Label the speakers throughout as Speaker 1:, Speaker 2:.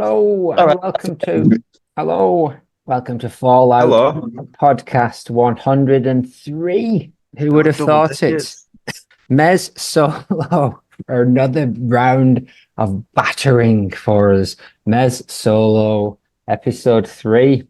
Speaker 1: Hello
Speaker 2: All
Speaker 1: and
Speaker 2: right.
Speaker 1: welcome to Fallout
Speaker 3: Hello.
Speaker 1: Podcast 103. Who would have
Speaker 3: Double
Speaker 1: thought it?
Speaker 3: digits.
Speaker 1: MES solo for another round of battering for us. MES solo episode 3.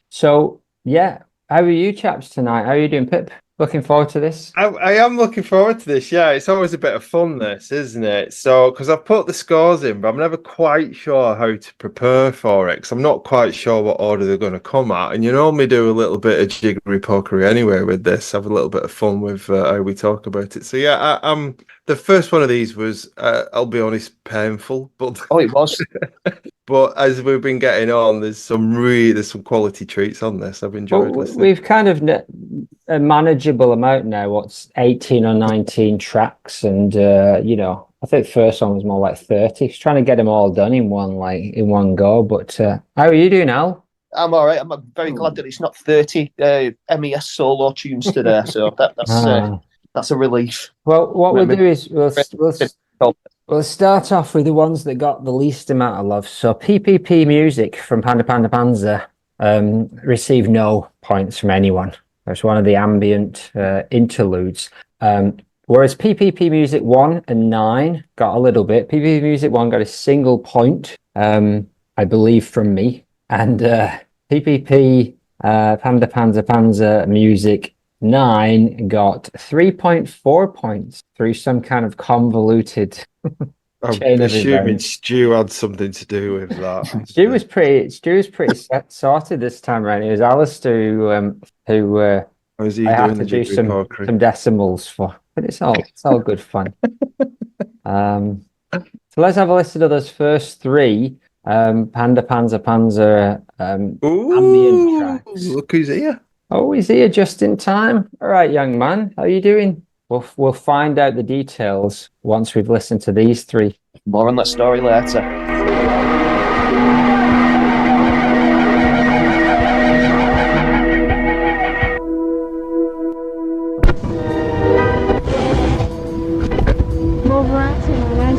Speaker 1: So yeah, how are you chaps tonight? How are you doing, Pip? Looking forward to this.
Speaker 3: I am looking forward to this. Yeah, it's always a bit of fun, this, isn't it? So, because I've put the scores in, but I'm never quite sure how to prepare for it, because I'm not quite sure what order they're going to come at. And you normally do a little bit of jiggery pokery anyway with this, have a little bit of fun with how we talk about it. So, yeah, the first one of these was, I'll be honest, painful, but
Speaker 2: Oh, it was.
Speaker 3: but as we've been getting on, there's some quality treats on this. I've enjoyed
Speaker 1: Well,
Speaker 3: listening.
Speaker 1: we've kind of a manageable amount now. What's 18 or 19 tracks, and I think the first one was more like 30. He's trying to get them all done in one go. But how are you doing, Al?
Speaker 2: I'm all right. I'm very glad that it's not 30 MES solo tunes today. So that's a relief.
Speaker 1: Well, what we'll do is we'll start off with the ones that got the least amount of love. So PPP Music from Panda Panda Panzer received no points from anyone. That's one of the ambient interludes. Whereas PPP Music 1 and 9 got a little bit. PPP Music 1 got a single point, I believe, from me. And PPP Panda Panzer Panzer Music 9 got 3.4 points through some kind of convoluted
Speaker 3: I'm
Speaker 1: chain of
Speaker 3: assuming
Speaker 1: events.
Speaker 3: Stu had something to do with that.
Speaker 1: Stu was pretty sorted this time around. It was Alistair who
Speaker 3: Was he
Speaker 1: I have
Speaker 3: doing
Speaker 1: to
Speaker 3: the
Speaker 1: do
Speaker 3: jiggery pokery?
Speaker 1: some decimals for, but it's all good fun. So let's have a list of those first three Panda Panzer Panzer ambient tracks.
Speaker 3: Look who's here.
Speaker 1: Oh, he's here just in time. All right, young man, how are you doing? We'll find out the details once we've listened to these three.
Speaker 2: More on that story later.
Speaker 4: More variety, man.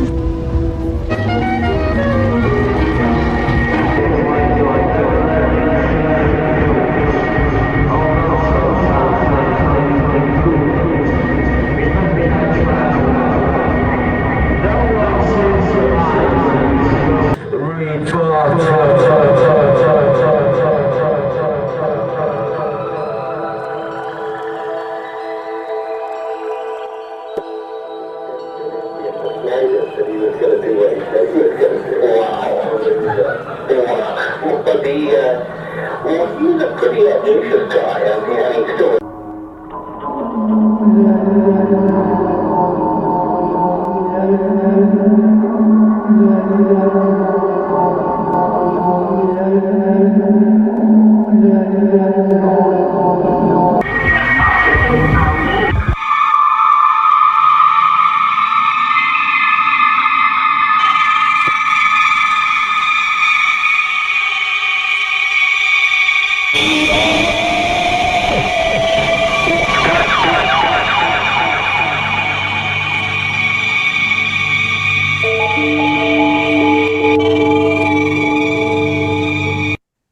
Speaker 5: He's a pretty ambitious guy, and he's still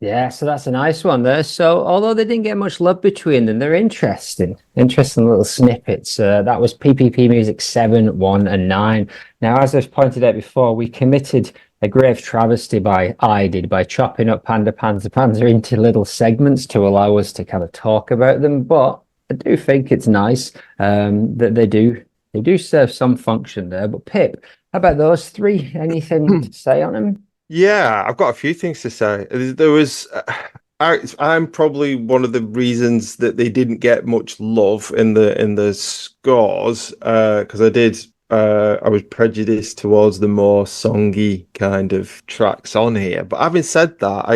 Speaker 1: Yeah, so that's a nice one there. So although they didn't get much love between them, they're interesting little snippets. That was PPP Music 7, 1 and 9. Now, as I've pointed out before, we committed a grave travesty by chopping up Panda Panzer Panzer into little segments to allow us to kind of talk about them. But I do think it's nice that they do serve some function there. But Pip, how about those three? Anything to say on them?
Speaker 3: Yeah, I've got a few things to say. There was, I'm probably one of the reasons that they didn't get much love in the scores, because I was prejudiced towards the more songy kind of tracks on here. But having said that,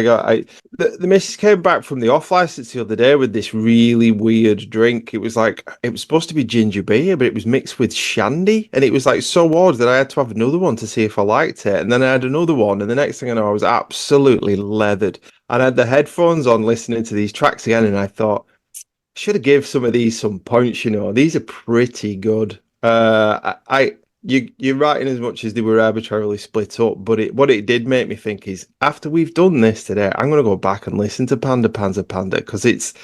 Speaker 3: the missus came back from the off license the other day with this really weird drink. It was supposed to be ginger beer, but it was mixed with shandy, and it was like so odd that I had to have another one to see if I liked it. And then I had another one, and the next thing I know, I was absolutely leathered. And I had the headphones on listening to these tracks again, and I thought, I should have give some of these some points. These are pretty good. you're right in as much as they were arbitrarily split up, but what it did make me think is after we've done this today, I'm going to go back and listen to Panda Panzer Panda because it's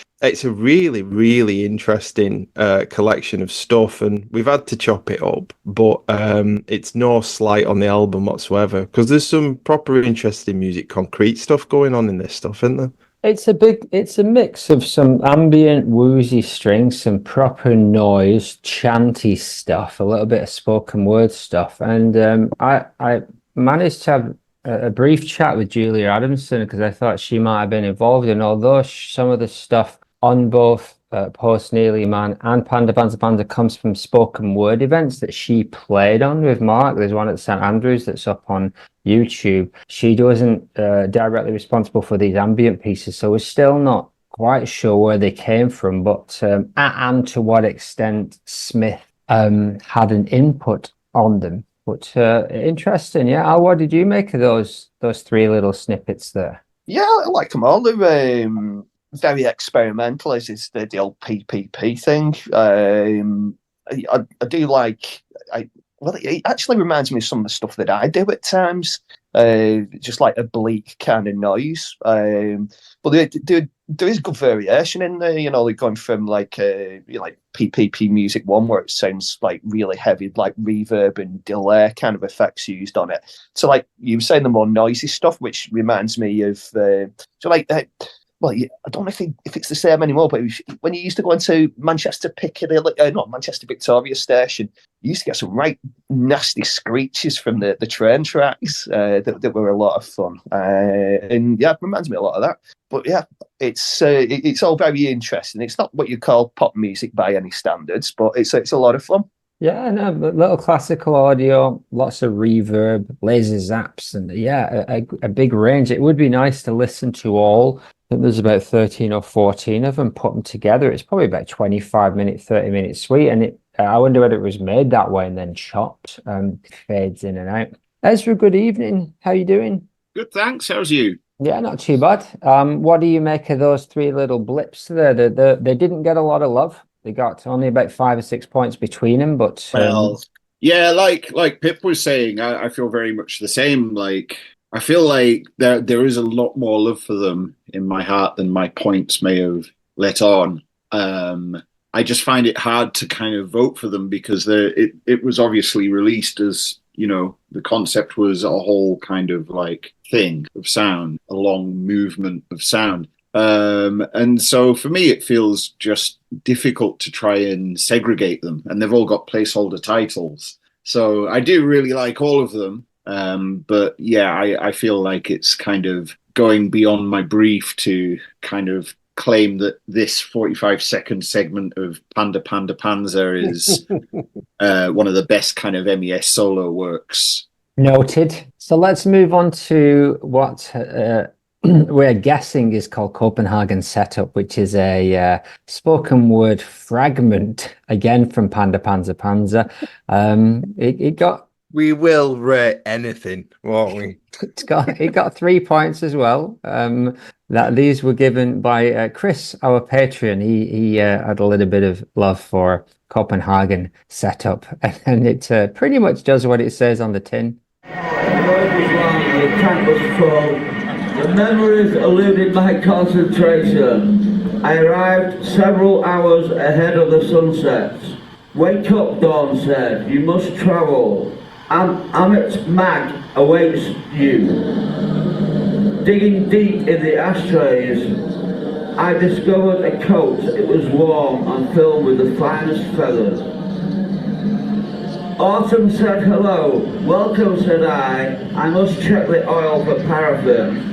Speaker 3: a really, really interesting collection of stuff, and we've had to chop it up, but it's no slight on the album whatsoever because there's some proper interesting music, concrete stuff going on in this stuff, isn't there?
Speaker 1: It's a mix of some ambient woozy strings, some proper noise, chanty stuff, a little bit of spoken word stuff. And I managed to have a brief chat with Julia Adamson because I thought she might have been involved. And although some of the stuff on both Post Nearly Man and Panda Panzer Panda comes from spoken word events that she played on with Mark. There's one at St Andrews that's up on YouTube. She wasn't directly responsible for these ambient pieces, so we're still not quite sure where they came from, but and to what extent Smith had an input on them. But interesting, yeah. Al, what did you make of those three little snippets there?
Speaker 2: Yeah, I like them all. They're very experimental, as is the old PPP thing. I do like. Well, it actually reminds me of some of the stuff that I do at times, just like a bleak kind of noise. But there is good variation in there, like going from like PPP Music 1, where it sounds like really heavy, like reverb and delay kind of effects used on it. So like you were saying, the more noisy stuff, which reminds me of well, I don't know if it's the same anymore, but when you used to go into Manchester Piccadilly, not Manchester Victoria Station, you used to get some right nasty screeches from the train tracks that were a lot of fun. And yeah, it reminds me a lot of that. But yeah, it's all very interesting. It's not what you call pop music by any standards, but it's a lot of fun.
Speaker 1: Yeah, no, little classical audio, lots of reverb, laser zaps, and yeah, a big range. It would be nice to listen to all. I think there's about 13 or 14 of them, put them together. It's probably about 25-minute, 30-minute suite, and I wonder whether it was made that way and then chopped. Fades in and out. Ezra, good evening. How you doing?
Speaker 4: Good, thanks. How's you?
Speaker 1: Yeah, not too bad. What do you make of those three little blips there? They didn't get a lot of love. They got only about 5 or 6 points between them, but
Speaker 4: well, yeah, like Pip was saying, I feel very much the same. Like, I feel like there is a lot more love for them in my heart than my points may have let on. I just find it hard to kind of vote for them because it was obviously released as, the concept was a whole kind of like thing of sound, a long movement of sound. And so for me, it feels just difficult to try and segregate them. And they've all got placeholder titles. So I do really like all of them. But yeah, I feel like it's kind of going beyond my brief to kind of claim that this 45-second segment of Panda Panda Panzer is one of the best kind of MES solo works.
Speaker 1: Noted. So let's move on to what we're guessing is called Copenhagen Setup, which is a spoken word fragment, again from Panda Panzer Panzer. It got...
Speaker 3: We will rate anything, won't we?
Speaker 1: It got 3 points as well. That these were given by Chris, our patron. He had a little bit of love for Copenhagen Setup, and it pretty much does what it says on the tin.
Speaker 6: The road was long, the tank was full. The memories eluded my concentration. I arrived several hours ahead of the sunset. Wake up, Dawn said. You must travel. Amit Mag awaits you. Digging deep in the ashtrays, I discovered a coat. It was warm and filled with the finest feathers. Autumn said hello. Welcome, said I must check the oil for paraffin.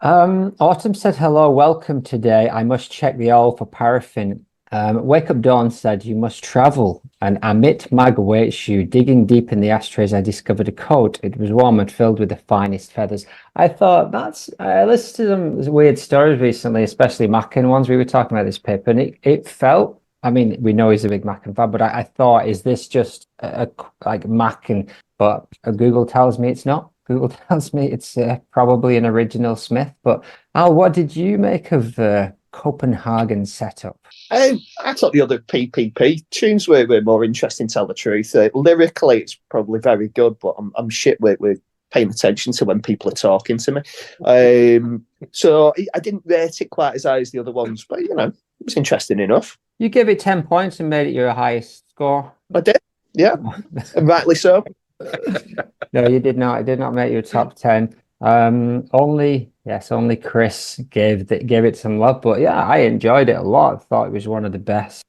Speaker 1: Autumn said hello. Welcome today. I must check the oil for paraffin. Wake Up Dawn said you must travel, and Amit Mag awaits you. Digging deep in the ashtrays, I discovered a coat. It was warm and filled with the finest feathers. I thought I listened to some weird stories recently, especially Macken ones. We were talking about this paper, and it felt, I mean, we know he's a big Macken fan, but I thought, is this just like Macken? But Google tells me it's not. Google tells me it's probably an original Smith. But Al, what did you make of Copenhagen setup?
Speaker 2: I thought the other PPP tunes were more interesting, to tell the truth. Lyrically, it's probably very good, but I'm shit with paying attention to when people are talking to me. So I didn't rate it quite as high as the other ones, but it was interesting enough.
Speaker 1: You gave it 10 points and made it your highest score.
Speaker 2: I did, yeah, and rightly so.
Speaker 1: No, you did not. It did not make your top 10. Only Chris gave it some love, but yeah, I enjoyed it a lot. I thought it was one of the best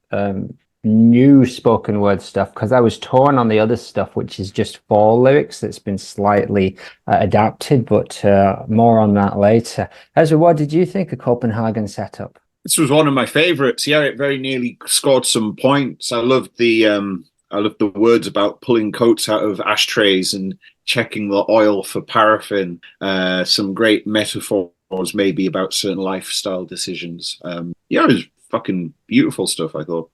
Speaker 1: new spoken word stuff, because I was torn on the other stuff, which is just F.A.L.L.O.U.T.P.O.D.C.A.S.T that's been slightly adapted, but more on that later. Ezra, what did you think of Copenhagen setup?
Speaker 4: This was one of my favorites. Yeah, it very nearly scored some points. I loved the words about pulling coats out of ashtrays and checking the oil for paraffin. Some great metaphors maybe about certain lifestyle decisions. It was fucking beautiful stuff, I thought.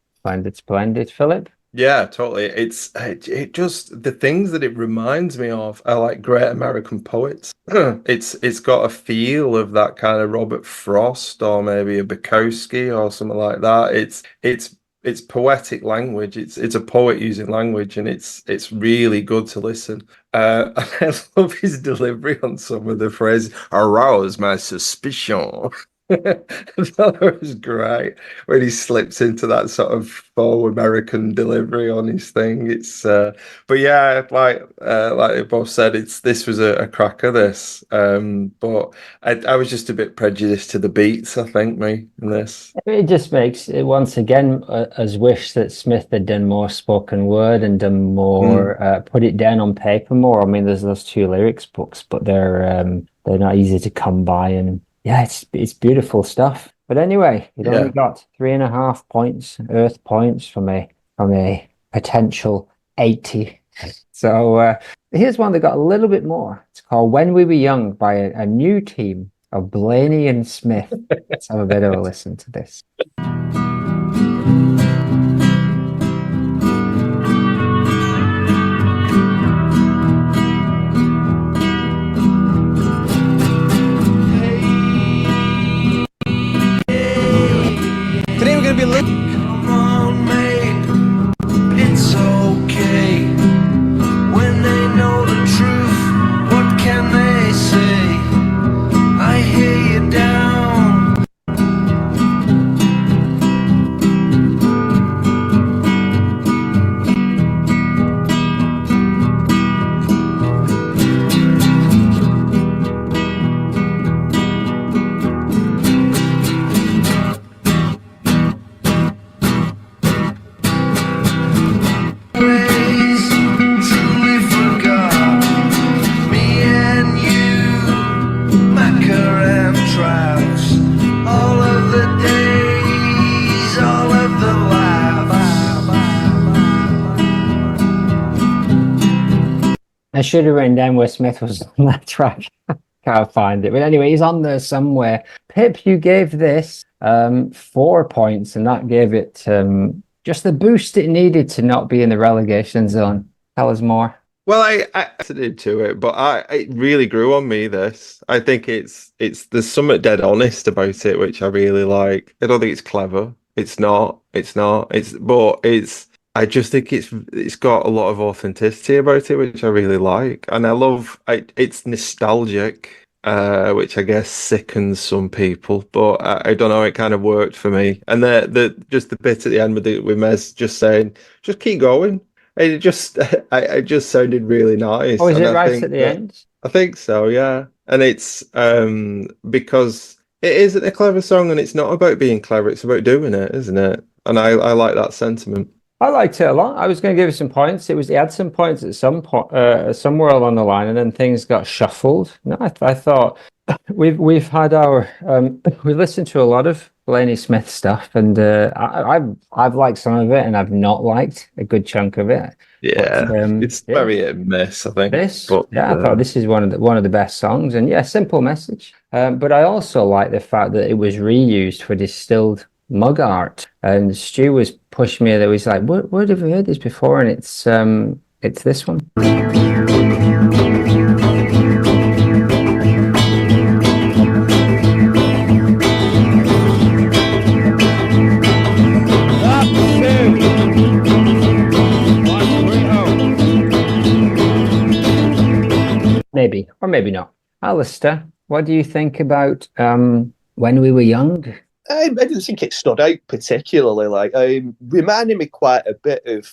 Speaker 1: Splendid. Philip?
Speaker 3: Yeah, totally. It just, the things that it reminds me of are like great American poets. It's got a feel of that kind of Robert Frost or maybe a Bukowski or something like that. It's poetic language. It's a poet using language, and it's really good to listen. I love his delivery on some of the phrases. Arouse my suspicion. I thought it was great when he slips into that sort of faux American delivery on his thing. But yeah, like they both said, this was a cracker. But I was just a bit prejudiced to the beats. I think in this.
Speaker 1: It just makes it once again as wish that Smith had done more spoken word and done more, put it down on paper more. I mean, there's those 2 lyrics books, but they're not easy to come by, and yeah, it's beautiful stuff. But anyway, it only got 3.5 points, Earth points from a potential 80. So here's one that got a little bit more. It's called "When We Were Young" by a new team of Blaney and Smith. Let's have a bit of a listen to this.
Speaker 6: Come on, mate, it's okay. When they know the truth, what can they say? I hear you down.
Speaker 1: I should have written down where Smith was on that track. Can't find it. But anyway, he's on there somewhere. Pip, you gave this 4 points, and that gave it just the boost it needed to not be in the relegation zone. Tell us more.
Speaker 3: Well, I did to it, but it really grew on me. This, I think there's something dead honest about it, which I really like. I don't think it's clever. It's not. I just think it's got a lot of authenticity about it, which I really like, and I love. It's nostalgic, which I guess sickens some people, but I don't know. It kind of worked for me, and the bit at the end with MES just saying, "Just keep going." It just sounded really nice.
Speaker 1: Oh, is it right at the end?
Speaker 3: I think so, yeah. And it's because it isn't a clever song, and it's not about being clever. It's about doing it, isn't it? And I like that sentiment.
Speaker 1: I liked it a lot. I was going to give it some points. It had some points at some point, somewhere along the line, and then things got shuffled. No, I thought we've had our we listened to a lot of Blaney Smith stuff, and I've liked some of it, and I've not liked a good chunk of it.
Speaker 3: Yeah, but, it's very a mess, I think.
Speaker 1: I thought this is one of the best songs, and yeah, simple message. But I also like the fact that it was reused for distilled mug art, and Stu was pushing me. That was like, "Where have we heard this before?" And it's this one. maybe, or maybe not. Alistair, what do you think about When We Were Young?
Speaker 2: I didn't think it stood out particularly. Like, reminded me quite a bit of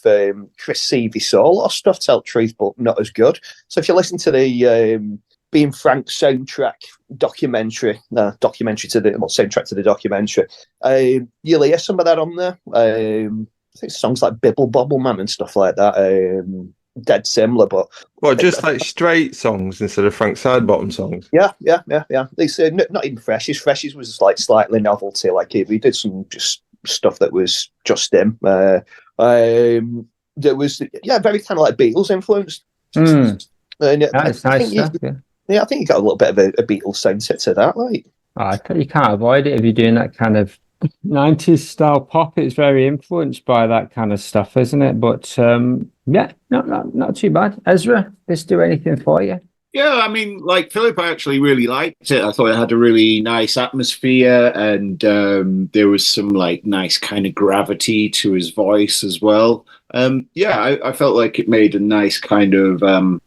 Speaker 2: Chris Seavey solo stuff, to tell the truth, but not as good. So if you listen to the Being Frank soundtrack soundtrack to the documentary, you'll hear some of that on there. I think songs like Bibble Bobble Man and stuff like that. Dead similar, but
Speaker 3: just like straight songs instead of Frank Sidebottom songs.
Speaker 2: Yeah. They say not even Freshies. Freshies was like slightly novelty. Like he did some just stuff that was just him. There was very kind of like Beatles influenced.
Speaker 1: That's nice
Speaker 2: I
Speaker 1: stuff.
Speaker 2: I think you got a little bit of a Beatles sound set to that. Like,
Speaker 1: I think you can't avoid it if you're doing that kind of 90s style pop. It's very influenced by that kind of stuff, isn't it? But not too bad. Ezra, this do anything for you?
Speaker 4: Yeah, I mean, like Philip, I actually really liked it. I thought it had a really nice atmosphere, and there was some like nice kind of gravity to his voice as well. I felt like it made a nice kind of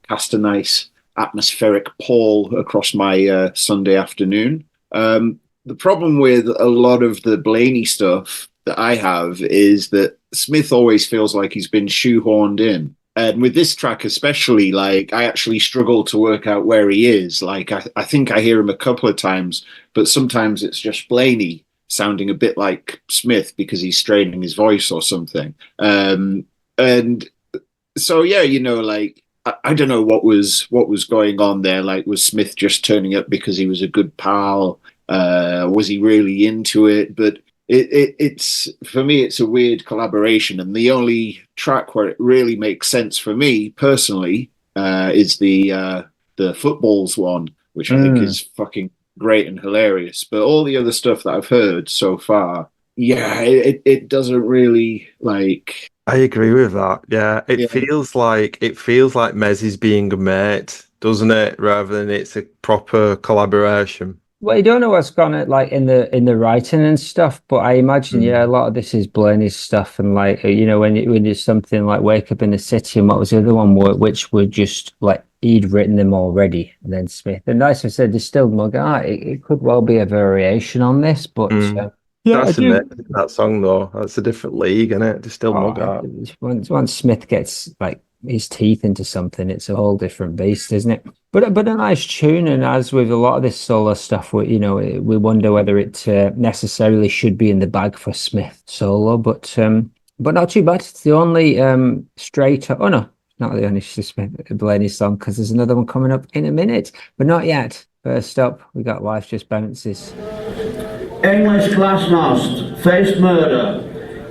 Speaker 4: cast a nice atmospheric pall across my Sunday afternoon. The problem with a lot of the Blaney stuff that I have is that Smith always feels like he's been shoehorned in. And with this track especially, like, I actually struggle to work out where he is. Like, I think I hear him a couple of times, but sometimes it's just Blaney sounding a bit like Smith because he's straining his voice or something. And so, like, I don't know what was going on there. Like, was Smith just turning up because he was a good pal? Was he really into it? But it's for me, it's a weird collaboration, and the only track where it really makes sense for me personally is the Footballs one, which I think is fucking great and hilarious. But all the other stuff that I've heard so far, it doesn't really like.
Speaker 3: I agree with that. Yeah, it feels like MES is being a mate, doesn't it? Rather than it's a proper collaboration.
Speaker 1: Well, you don't know what's gone at like in the writing and stuff, but I imagine a lot of this is Blaney's stuff, and like when there's something like Wake Up in the City, and what was the other one, which were just like he'd written them already, and then Smith. And as I said, there's still Mug Art. It could well be a variation on this, but
Speaker 3: that's that song though. That's a different league, isn't it? There's still Mug Art.
Speaker 1: Once Smith gets like his teeth into something, it's a whole different beast, isn't it? But a nice tune, and as with a lot of this solo stuff, we wonder whether it necessarily should be in the bag for Smith solo, but not too bad. It's the only straight. Oh no, not the only Smith Blaney song, because there's another one coming up in a minute, but not yet. First up, we got Life Just Bounces.
Speaker 6: English Glasnost faced murder.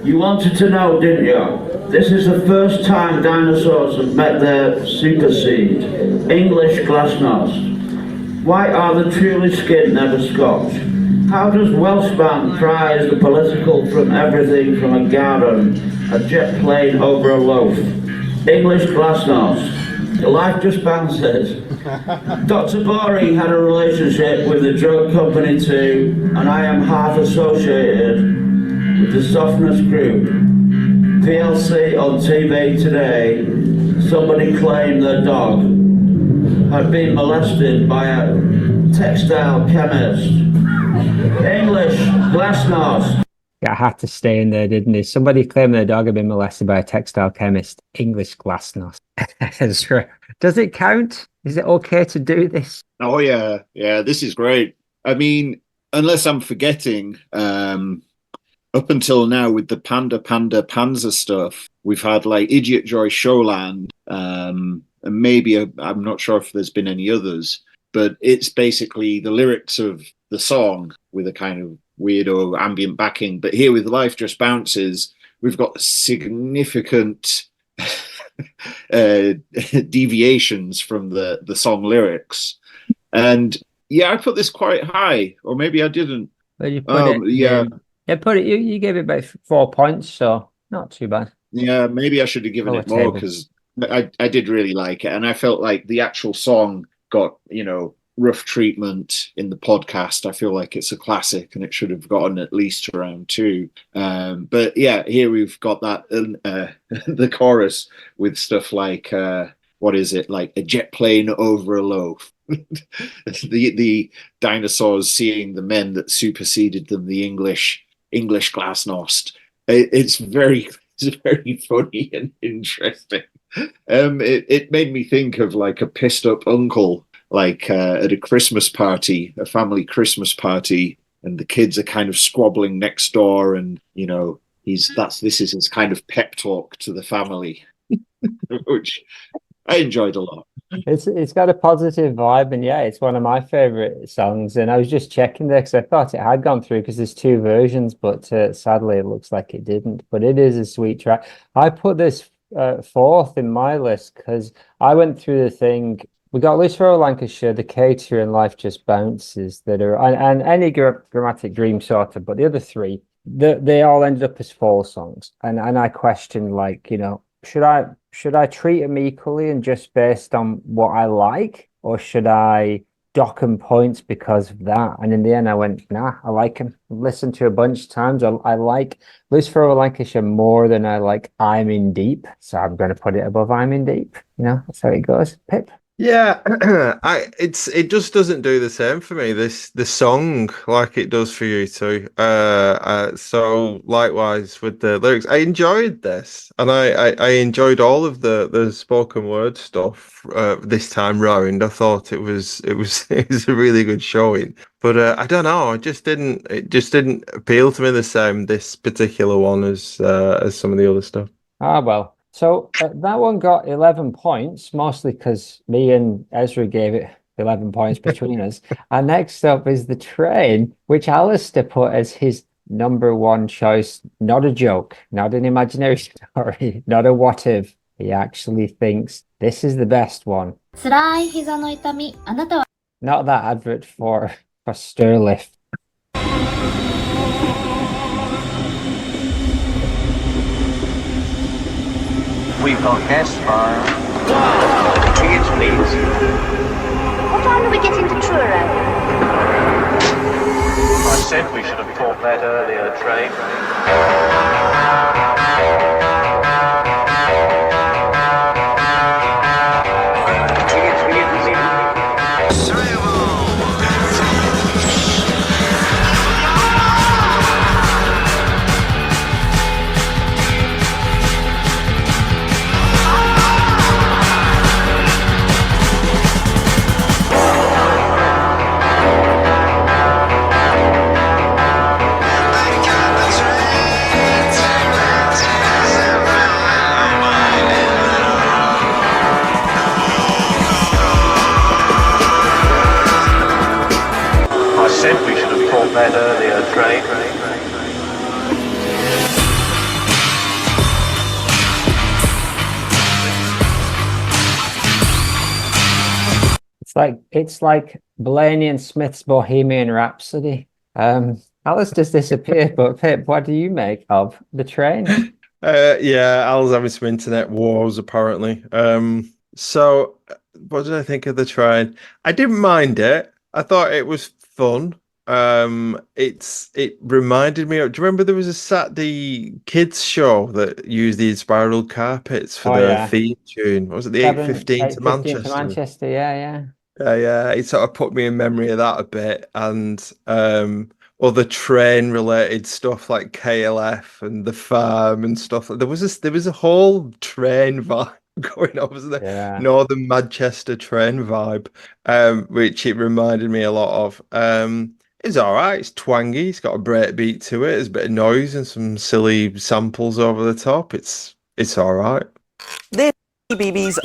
Speaker 6: You wanted to know, didn't you? This is the first time dinosaurs have met their superseed. English Glasnost. Why are the truly skinned never Scotch? How does Welshman prize the political from everything from a garden, a jet plane over a loaf? English Glasnost. Life just bounces. Dr. Boring had a relationship with the drug company too, and I am half associated with the Softness Group. PLC on TV today, somebody claimed their dog had been molested by a textile chemist. English Glasnost.
Speaker 1: I had to stay in there, didn't he? Somebody claimed their dog had been molested by a textile chemist. English Glasnost. Does it count? Is it okay to do this?
Speaker 4: Oh yeah, this is great. I mean, unless I'm forgetting, up until now with the Panda Panzer stuff, we've had like Idiot Joy Showland, and maybe I'm not sure if there's been any others, but it's basically the lyrics of the song with a kind of weirdo ambient backing. But here with Life Just Bounces, we've got significant deviations from the song lyrics. And I put this quite high, or maybe I didn't.
Speaker 1: Well, you put you gave it about 4 points, so not too bad.
Speaker 4: Yeah, maybe I should have given it more, because I did really like it, and I felt like the actual song got rough treatment in the podcast. I feel like it's a classic, and it should have gotten at least around 2. But here we've got that the chorus with stuff like what is it, like a jet plane over a loaf. The dinosaurs seeing the men that superseded them, the English glasnost. It's very funny and interesting. It made me think of like a pissed up uncle, like at a Christmas party, a family Christmas party, and the kids are kind of squabbling next door, and you know this is his kind of pep talk to the family, which I enjoyed a lot.
Speaker 1: It's got a positive vibe, and yeah, it's one of my favorite songs. And I was just checking there because I thought it had gone through because there's two versions, but sadly it looks like it didn't. But it is a sweet track. I put this fourth in my list because I went through the thing. We got Lucifer Lancashire, the Cater, and Life Just Bounces that are, and any Grammatic Dream sort of, but the other three, they all ended up as fall songs. And I questioned, like, you know, should I treat them equally and just based on what I like, or should I dock them points because of that? And in the end, I went, nah, I like them. I've listened to a bunch of times. I like Lucifer Lancashire more than I like I'm in Deep, so I'm going to put it above I'm in Deep. You know, that's how it goes. Pip.
Speaker 3: Yeah, it just doesn't do the same for me, the song, like it does for you two. So likewise with the lyrics, I enjoyed this, and I enjoyed all of the spoken word stuff this time round. I thought it was it was a really good showing, but I don't know, it just didn't appeal to me the same, this particular one, as some of the other stuff.
Speaker 1: Ah, well. So that one got 11 points, mostly because me and Ezra gave it 11 points between us. And next up is The Train, which Alistair put as his number one choice. Not a joke, not an imaginary story, not a what if. He actually thinks this is the best one.
Speaker 7: 辛い膝の痛み、あなたは
Speaker 1: Not that advert for Stirlift.
Speaker 8: We've got guests, fire. Tickets, please.
Speaker 9: What time do we get into Truro?
Speaker 8: I said we should have caught that earlier train. Tickets, please. I said we should have caught that earlier train.
Speaker 1: It's like Blaney and Smith's Bohemian Rhapsody. Alistair's disappeared, but Pip, what do you make of The Train?
Speaker 3: Yeah, Al's having some internet wars apparently. So what did I think of The Train? I didn't mind it. I thought it was fun. It reminded me of, do you remember there was a Saturday kids show that used the spiral carpets for the theme tune? What was it, the 8:15 to Manchester?
Speaker 1: To Manchester, yeah.
Speaker 3: Yeah, it sort of put me in memory of that a bit, and other train related stuff like KLF and the farm and stuff. There was a whole train vibe going on, wasn't there?
Speaker 1: Yeah.
Speaker 3: Northern Manchester train vibe, which it reminded me a lot of. It's all right. It's twangy. It's got a breakbeat to it. There's a bit of noise and some silly samples over the top. It's all right.
Speaker 10: This BB's.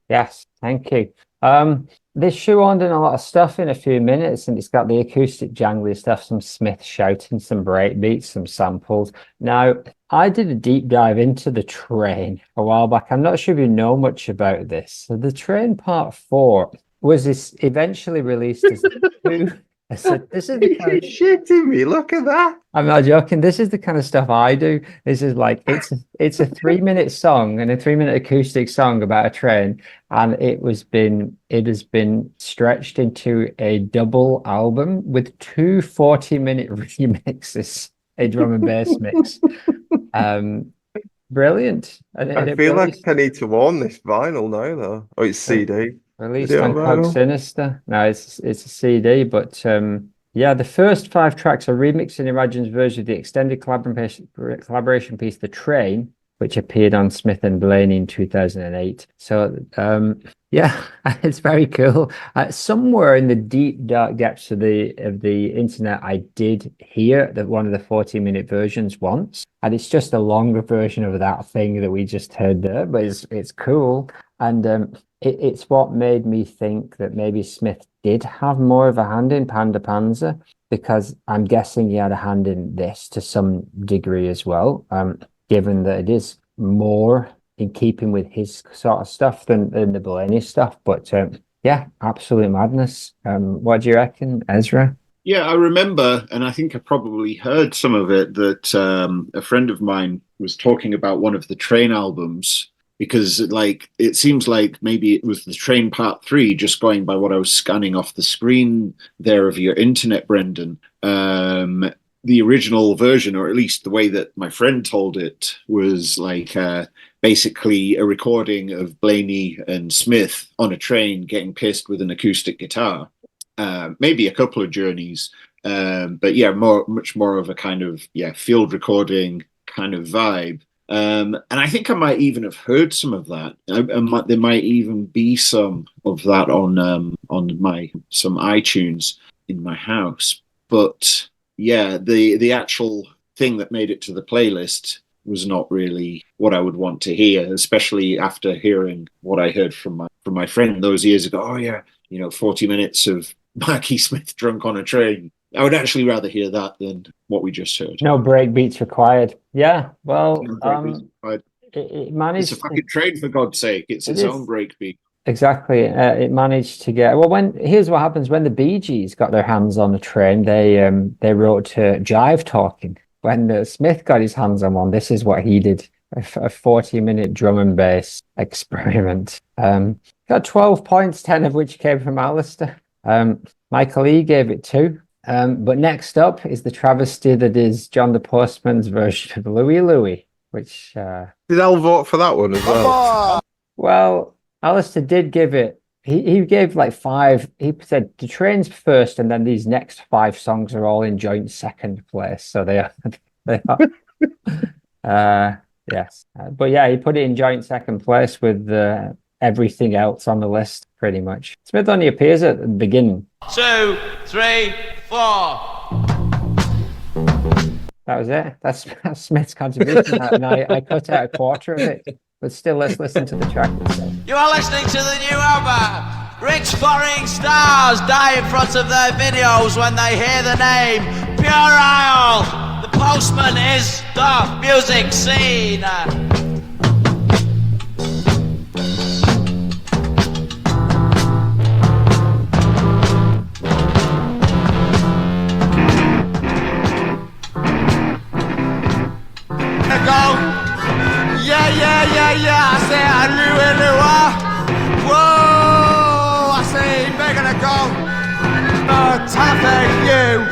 Speaker 1: Yes, thank you. This shoehorned in a lot of stuff in a few minutes, and it's got the acoustic jangly stuff, some Smith shouting, some breakbeats, some samples. Now, I did a deep dive into The Train a while back. I'm not sure if you know much about this. So The Train Part 4 was this eventually released as So this is the kind
Speaker 3: You're
Speaker 1: of,
Speaker 3: shitting me. Look at that.
Speaker 1: I'm not joking. This is the kind of stuff I do. This is like it's a 3-minute song and a 3-minute acoustic song about a train, and it has been stretched into a double album with two 40-minute remixes, a drum and bass mix. Brilliant. And
Speaker 3: I
Speaker 1: it
Speaker 3: feel like
Speaker 1: released,
Speaker 3: I need to own this vinyl now, though. Oh, it's CD.
Speaker 1: released
Speaker 3: Video
Speaker 1: on Cog
Speaker 3: vinyl.
Speaker 1: Sinister. No, it's a CD, but yeah, the first 5 tracks are remixed in Imagine's version of the extended collaboration piece, The Train, which appeared on Smith and Blaney in 2008. So, yeah, it's very cool. Somewhere in the deep, dark depths of the internet, I did hear that one of the 40-minute versions once, and it's just a longer version of that thing that we just heard there, but it's cool. And it's what made me think that maybe Smith did have more of a hand in Panda Panzer, because I'm guessing he had a hand in this to some degree as well, given that it is more in keeping with his sort of stuff than the Blaney stuff. But yeah, absolute madness. What do you reckon, Ezra?
Speaker 4: Yeah, I remember, and I think I probably heard some of it, that a friend of mine was talking about one of the Train albums, because like it seems like maybe it was the Train Part 3, just going by what I was scanning off the screen there of your internet, Brendan. The original version, or at least the way that my friend told it, was like basically a recording of Blaney and Smith on a train getting pissed with an acoustic guitar. Maybe a couple of journeys, but yeah, much more of a kind of field recording kind of vibe. And I think I might even have heard some of that. There might even be some of that on some iTunes in my house. But yeah, the actual thing that made it to the playlist was not really what I would want to hear, especially after hearing what I heard from my friend those years ago. Oh yeah, 40 minutes of Marky Smith drunk on a train. I would actually rather hear that than what we just heard.
Speaker 1: No break beats required. Yeah, well, it managed.
Speaker 4: It's a fucking train, for God's sake. It's its own break beat.
Speaker 1: Exactly. It managed to get here's what happens when the Bee Gees got their hands on a train. They wrote Jive Talking. When Smith got his hands on one, this is what he did: a 40-minute drum and bass experiment. Got 12 points, 10 of which came from Alistair. Michael E gave it 2. But next up is the travesty that is John the Postman's version of Louie Louie, which
Speaker 3: did Al vote for that one as well?
Speaker 1: Well, Alistair did give it. He gave like 5. He said the Train's first, and then these next 5 songs are all in joint second place. So they are. Yes, but yeah, he put it in joint second place with everything else on the list, pretty much. Smith only appears at the beginning. 2, 3, 4. That was it. That's Smith's contribution, and I cut out a quarter of it. But still, let's listen to the track itself.
Speaker 11: You are listening to the new album. Rich foreign stars die in front of their videos when they hear the name Pure The Postman is the music scene. Yeah, I say Louie. Whoa, I say we're gonna go. No time for you.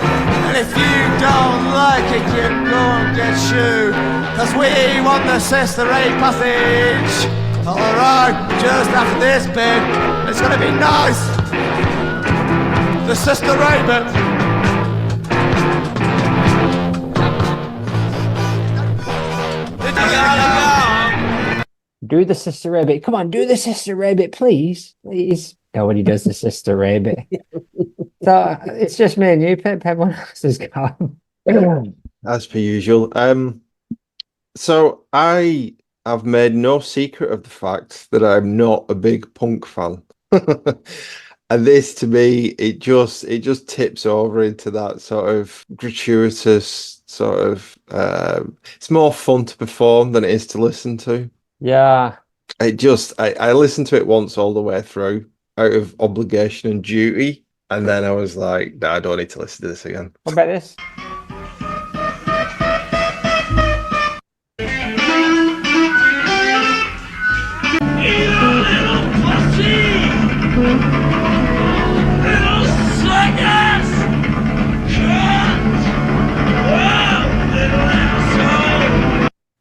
Speaker 11: And if you don't like it, you go and get shoe. Cause we want the Sister Ray passage. Alright, just after this bit, it's gonna be nice. The Sister Ray bit.
Speaker 1: Do the Sister Ray bit. Come on, do the Sister Ray bit, please. Please. Nobody does the Sister Ray bit. So it's just me and you, Pip. Everyone else has gone.
Speaker 3: As per usual. So I have made no secret of the fact that I'm not a big punk fan. And this, to me, it just tips over into that sort of gratuitous sort of. It's more fun to perform than it is to listen to.
Speaker 1: Yeah.
Speaker 3: I listened to it once all the way through out of obligation and duty. And then I was like, nah, I don't need to listen to this again.
Speaker 1: What about this?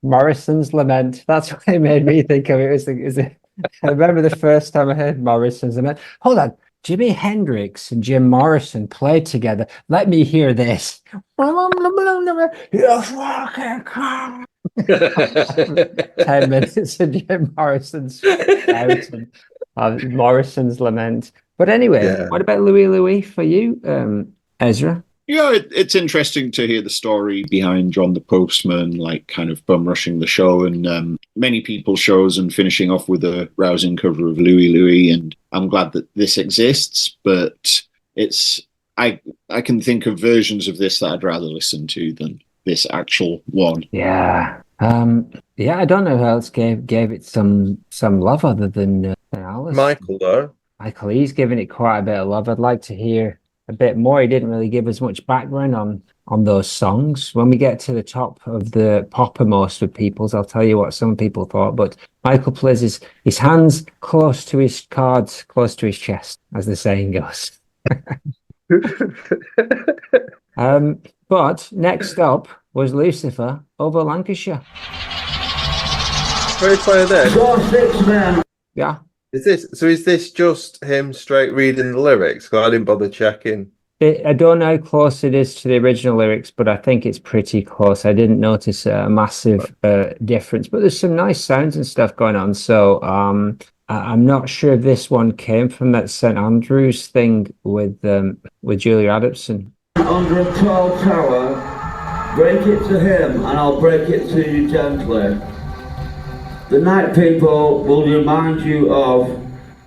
Speaker 1: Morrison's Lament. That's what it made me think of. I remember the first time I heard Morrison's Lament. Hold on. Jimi Hendrix and Jim Morrison played together. Let me hear this. 10 minutes of Jim Morrison's shouting, Morrison's Lament. But anyway, what about Louis Louis for you, Ezra?
Speaker 4: Yeah, it's interesting to hear the story behind John the Postman, like kind of bum rushing the show and many people's shows and finishing off with a rousing cover of Louis Louis. And I'm glad that this exists, but I can think of versions of this that I'd rather listen to than this actual one.
Speaker 1: Yeah. I don't know who else gave it some love other than Alice.
Speaker 3: Michael, though.
Speaker 1: Michael, he's given it quite a bit of love. I'd like to hear a bit more. He didn't really give us much background on those songs. When we get to the top of the poppermost of people's, I'll tell you what some people thought. But Michael plays his hands close to his cards, close to his chest, as the saying goes. But next up was Lucifer over Lancashire.
Speaker 3: Very play there.
Speaker 1: Yeah.
Speaker 3: Is this just him straight reading the lyrics? Because I didn't bother checking.
Speaker 1: I don't know how close it is to the original lyrics, but I think it's pretty close. I didn't notice a massive difference, but there's some nice sounds and stuff going on. So I'm not sure if this one came from that St Andrews thing with Julia Adamson.
Speaker 6: Under a tall tower, break it to him, and I'll break it to you gently. The night people will remind you of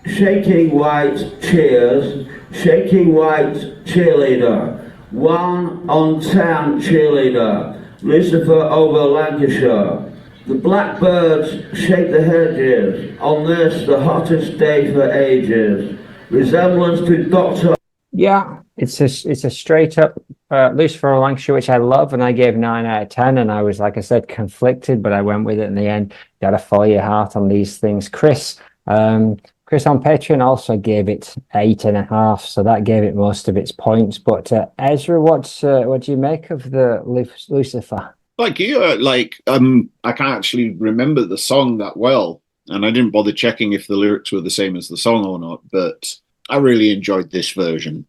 Speaker 6: shaking white cheers, shaking white cheerleader, 1 on 10 cheerleader, Lucifer over Lancashire. The blackbirds shake the hedges, on this the hottest day for ages. Resemblance to Dr.
Speaker 1: Yeah, it's a straight up Lucifer over Lancashire, which I love, and I gave 9 out of 10, and I was, like I said, conflicted, but I went with it in the end. Gotta follow your heart on these things. Chris on Patreon also gave it 8.5, so that gave it most of its points. But Ezra, what do you make of the Lucifer?
Speaker 4: Like you, I can't actually remember the song that well, and I didn't bother checking if the lyrics were the same as the song or not, but I really enjoyed this version.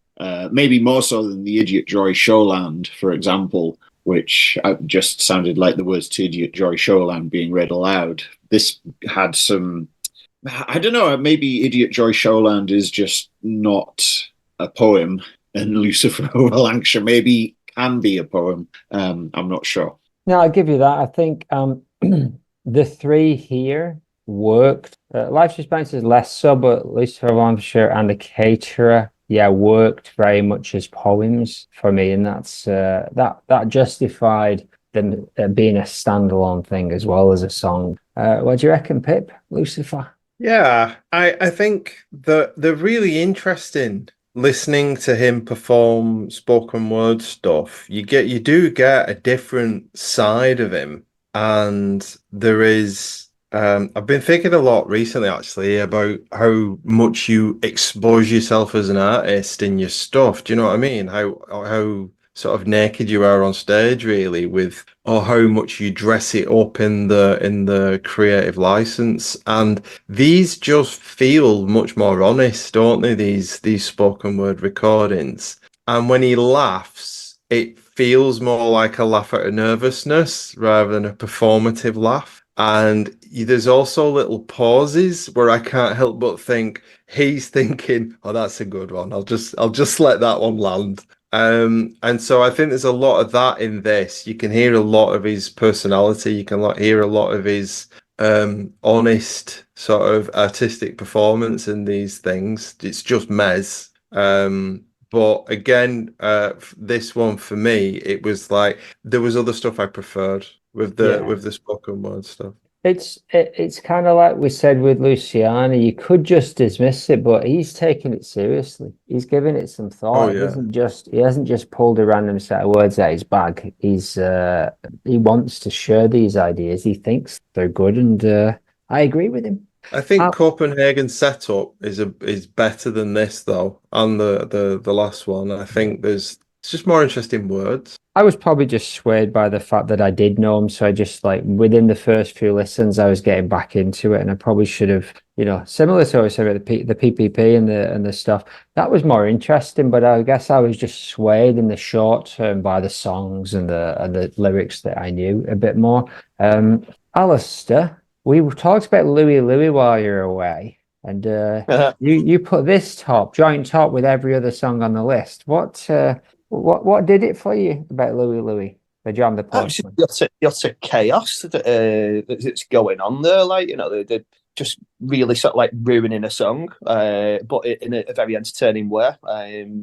Speaker 4: Maybe more so than the Idiot Joy Showland, for example, which just sounded like the words to Idiot Joy Showland being read aloud. This had some, I don't know, maybe Idiot Joy Showland is just not a poem, and Lucifer over Lancashire maybe can be a poem. I'm not sure.
Speaker 1: No, I'll give you that. I think the three here worked. Life's Response is less so, but Lucifer over Lancashire and the Caterer, worked very much as poems for me, and that's that justified them being a standalone thing as well as a song. What do you reckon, Pip? Lucifer?
Speaker 3: Yeah, I think that they're really interesting. Listening to him perform spoken word stuff, you do get a different side of him, and there is. I've been thinking a lot recently, actually, about how much you expose yourself as an artist in your stuff. Do you know what I mean? How sort of naked you are on stage, really, or how much you dress it up in the creative license. And these just feel much more honest, don't they? These spoken word recordings. And when he laughs, it feels more like a laugh out of nervousness rather than a performative laugh. And there's also little pauses where I can't help but think he's thinking, "Oh, that's a good one. I'll just let that one land." And so I think there's a lot of that in this. You can hear a lot of his personality. You can hear a lot of his honest sort of artistic performance in these things. It's just MES. But again, this one for me, it was like there was other stuff I preferred with the spoken word stuff.
Speaker 1: It's kind of like we said with Luciano. You could just dismiss it, but he's taking it seriously. He's giving it some thought.
Speaker 3: Oh, yeah.
Speaker 1: He hasn't just pulled a random set of words out his bag. He wants to share these ideas. He thinks they're good, and I agree with him.
Speaker 3: I think Copenhagen's setup is better than this though, and the last one. I think it's just more interesting words.
Speaker 1: I was probably just swayed by the fact that I did know him, so I just like within the first few listens, I was getting back into it, and I probably should have, similar to what I said about the PPP and the stuff. That was more interesting, but I guess I was just swayed in the short term by the songs and the lyrics that I knew a bit more. Alistair, we talked about Louie Louie while you're away, and you put this joint top with every other song on the list. What did it for you about Louie Louie, the John the Postman?
Speaker 2: The utter chaos that's going on there. Like, they're just really sort of like ruining a song, but in a very entertaining way.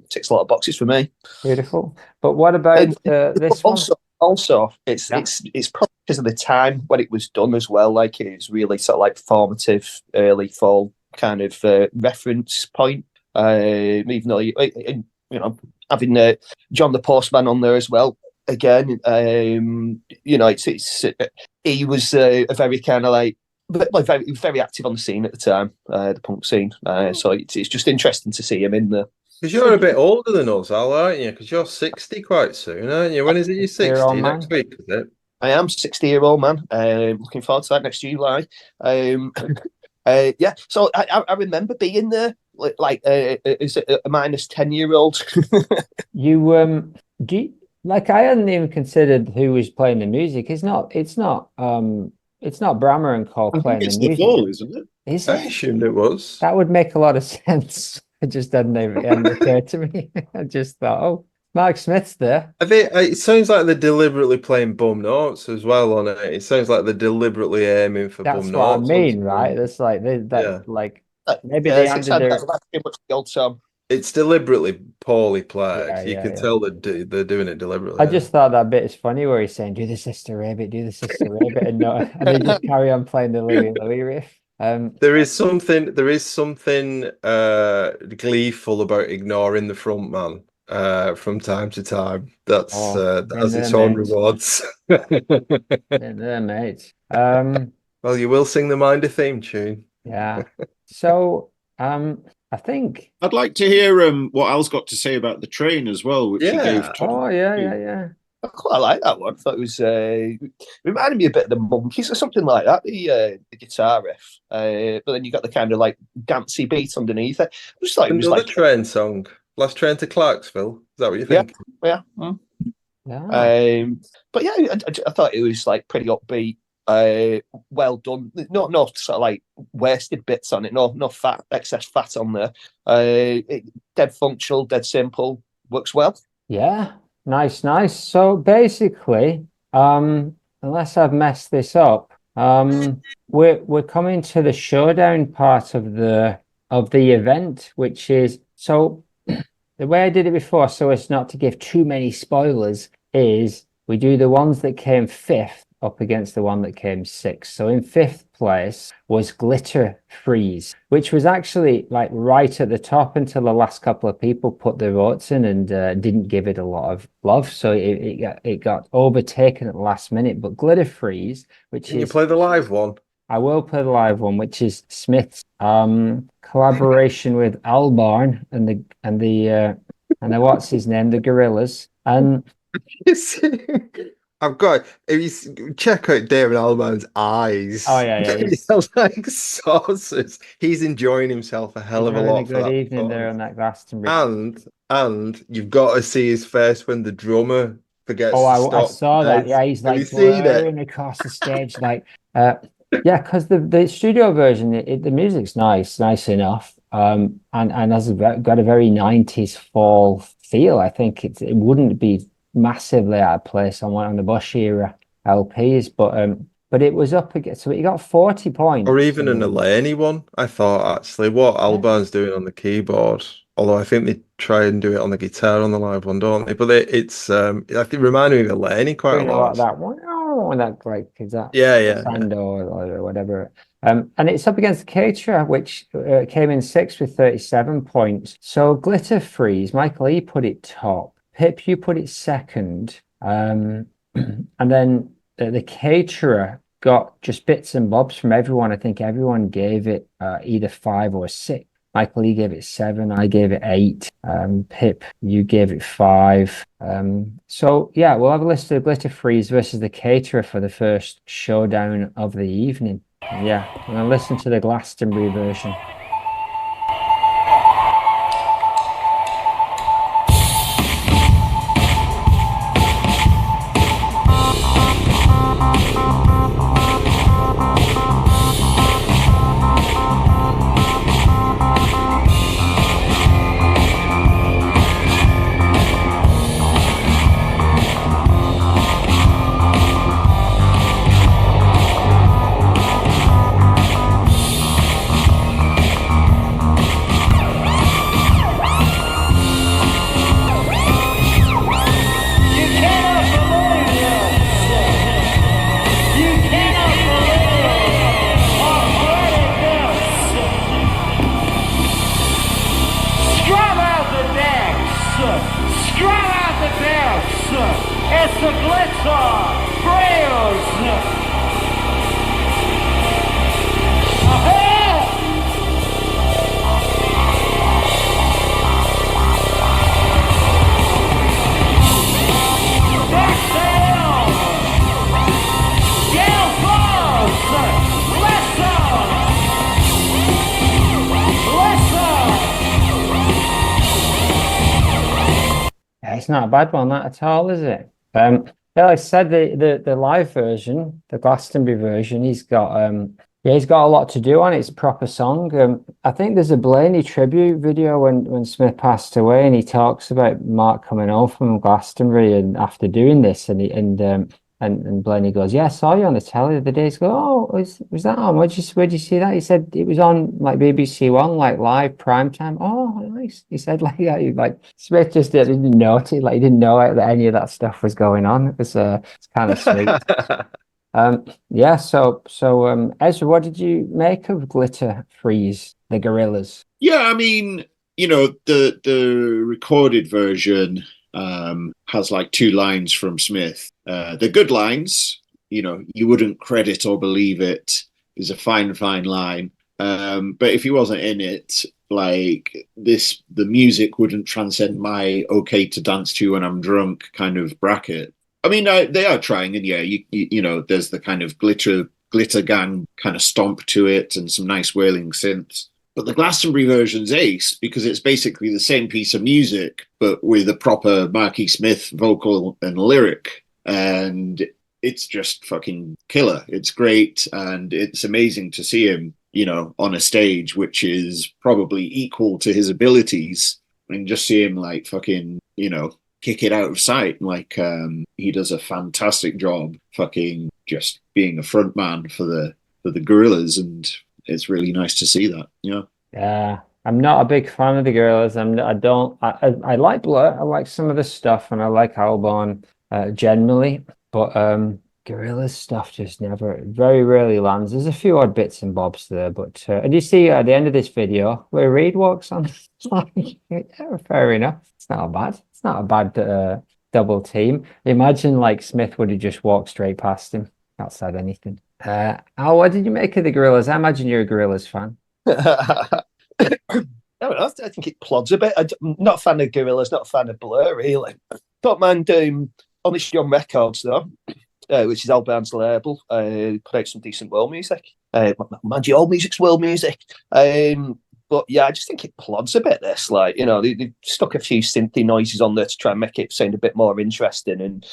Speaker 2: Ticks a lot of boxes for me.
Speaker 1: Beautiful. But what about this one?
Speaker 2: Also, it's probably because of the time when it was done as well. Like, it's really sort of like formative, early fall kind of reference point. Even though having John the Postman on there as well. Again, he was a very kind of like very, very active on the scene at the time, the punk scene. So it's just interesting to see him in there.
Speaker 3: Because you're a bit older than us, Al, aren't you? Because you're 60 quite soon, aren't you? When is it you're 60? Next week, is it?
Speaker 2: I am 60-year-old man. Looking forward to that next July. Yeah, so I remember being there, is it a minus 10-year-old?
Speaker 1: You I hadn't even considered who was playing the music. It's not Brammer and Cole playing the music.
Speaker 4: The Fall, isn't it?
Speaker 1: Is
Speaker 3: I
Speaker 1: it?
Speaker 3: assumed it was.
Speaker 1: That would make a lot of sense. It just hadn't occurred to me. I just thought, oh, Mark Smith's there.
Speaker 3: It sounds like they're deliberately playing bum notes as well on it. It sounds like they're deliberately aiming for bum notes.
Speaker 1: That's what I mean, right? That's like maybe they handed their.
Speaker 2: That's too much the old song.
Speaker 3: It's deliberately poorly played. You can tell they're doing it deliberately.
Speaker 1: I just thought that bit is funny where he's saying, "Do the Sister Rabbit, do the Sister Rabbit," and they just carry on playing the Louie Louie riff.
Speaker 3: There is something gleeful about ignoring the front man from time to time. That's has its own rewards.
Speaker 1: They're mates.
Speaker 3: Well, you will sing the Minder theme tune.
Speaker 1: Yeah. So I think
Speaker 4: I'd like to hear what Al's got to say about the train as well, which he gave to.
Speaker 1: Oh yeah.
Speaker 2: I quite like that one. I thought it was reminded me a bit of the Monkeys or something like that. The guitar riff, but then you got the kind of like dancey beat underneath it. It was like
Speaker 3: another train song, Last Train to Clarksville. Is that what you think?
Speaker 2: Yeah. But yeah, I thought it was like pretty upbeat. Well done. No sort of like wasted bits on it. No excess fat on there. Dead functional, dead simple. Works well.
Speaker 1: Yeah. Nice. So basically, unless I've messed this up, we're coming to the showdown part of the event, which is so the way I did it before, so as not to give too many spoilers, is we do the ones that came fifth up against the one that came sixth. So in fifth place was Glitter Freeze, which was actually like right at the top until the last couple of people put their votes in and didn't give it a lot of love. So it got overtaken at the last minute. But Glitter Freeze,
Speaker 3: Can you play the live one?
Speaker 1: I will play the live one, which is Smith's collaboration with Albarn and the what's his name, the Gorillaz. And
Speaker 3: I've got, if you check out David Albarn's eyes.
Speaker 1: Oh yeah.
Speaker 3: He's like saucers. He's enjoying himself a hell of a lot.
Speaker 1: Good evening there on that Glastonbury.
Speaker 3: And you've got to see his face when the drummer forgets.
Speaker 1: Oh, I saw that. Yeah, he's like blaring across the stage, like because the studio version, the music's nice enough, and has got a very 90s fall feel. I think it wouldn't be massively out of place on one of the Bush era LPs, but it was up against, so it got 40 points.
Speaker 3: Or even an Eleni one, I thought, actually, what Albarn's doing on the keyboard, although I think they try and do it on the guitar on the live one, don't they? But it's I think it reminded me of Eleni quite a lot.
Speaker 1: That one. Oh, oh, and that like is that
Speaker 3: Yeah.
Speaker 1: or whatever. And it's up against the Caterer, which came in 6th with 37 points. So Glitter Freeze, Michael E put it top. Pip, you put it second. And then the Caterer got just bits and bobs from everyone. I think everyone gave it either 5 or 6. Michael E gave it 7. I gave it 8. Pip, you gave it 5. So yeah, we'll have a list of Glitter Freeze versus the Caterer for the first showdown of the evening. Yeah, I'm gonna listen to the Glastonbury version.
Speaker 11: It's the Glitter-Freeze!
Speaker 1: It's not a bad one, that at all, is it? Yeah, like I said, the live version, the Glastonbury version, he's got a lot to do on it. It's a proper song. I think there's a Blaney tribute video when Smith passed away, and he talks about Mark coming home from Glastonbury and after doing this, and Blaney goes, "Yeah, I saw you on the telly the other day." He goes, "Oh, was that on? Where'd you see that?" He said it was on like BBC One, like live prime time. Oh, nice. He said like Smith just didn't notice, like he didn't know that any of that stuff was going on. It's kind of sweet. Yeah. So Ezra, what did you make of Glitter Freeze, the Gorillaz?
Speaker 4: Yeah, I mean, the recorded version has like 2 lines from Smith. They're good lines, you wouldn't credit or believe it is a fine line. But if he wasn't in it, like the music wouldn't transcend my okay to dance to when I'm drunk kind of bracket. I mean, they are trying, and yeah, there's the kind of glitter gang kind of stomp to it and some nice wailing synths. But the Glastonbury version's ace because it's basically the same piece of music, but with a proper Marky Smith vocal and lyric. And it's just fucking killer. It's great. And it's amazing to see him, on a stage, which is probably equal to his abilities. And just see him like fucking, kick it out of sight. Like he does a fantastic job fucking just being a front man for the Gorillaz, and it's really nice to see that.
Speaker 1: Yeah, I'm not a big fan of the Gorillaz. I like Blur. I like some of the stuff, and I like Albon generally, but Gorillaz stuff just very rarely lands. There's a few odd bits and bobs there, but and you see at the end of this video where Reed walks on, it's like, yeah, fair enough. It's not a bad double team. Imagine like Smith would have just walked straight past him, not said anything. What did you make of the Gorillaz? I imagine you're a Gorillaz fan.
Speaker 2: I think it plods a bit. I'm not a fan of Gorillaz, not a fan of Blur, really. Don't mind Honest Young Records, though, which is Albarn's label. Put out some decent world music. Mind you, all music's world music. But yeah, I just think it plods a bit, this. Like, they stuck a few synthy noises on there to try and make it sound a bit more interesting. And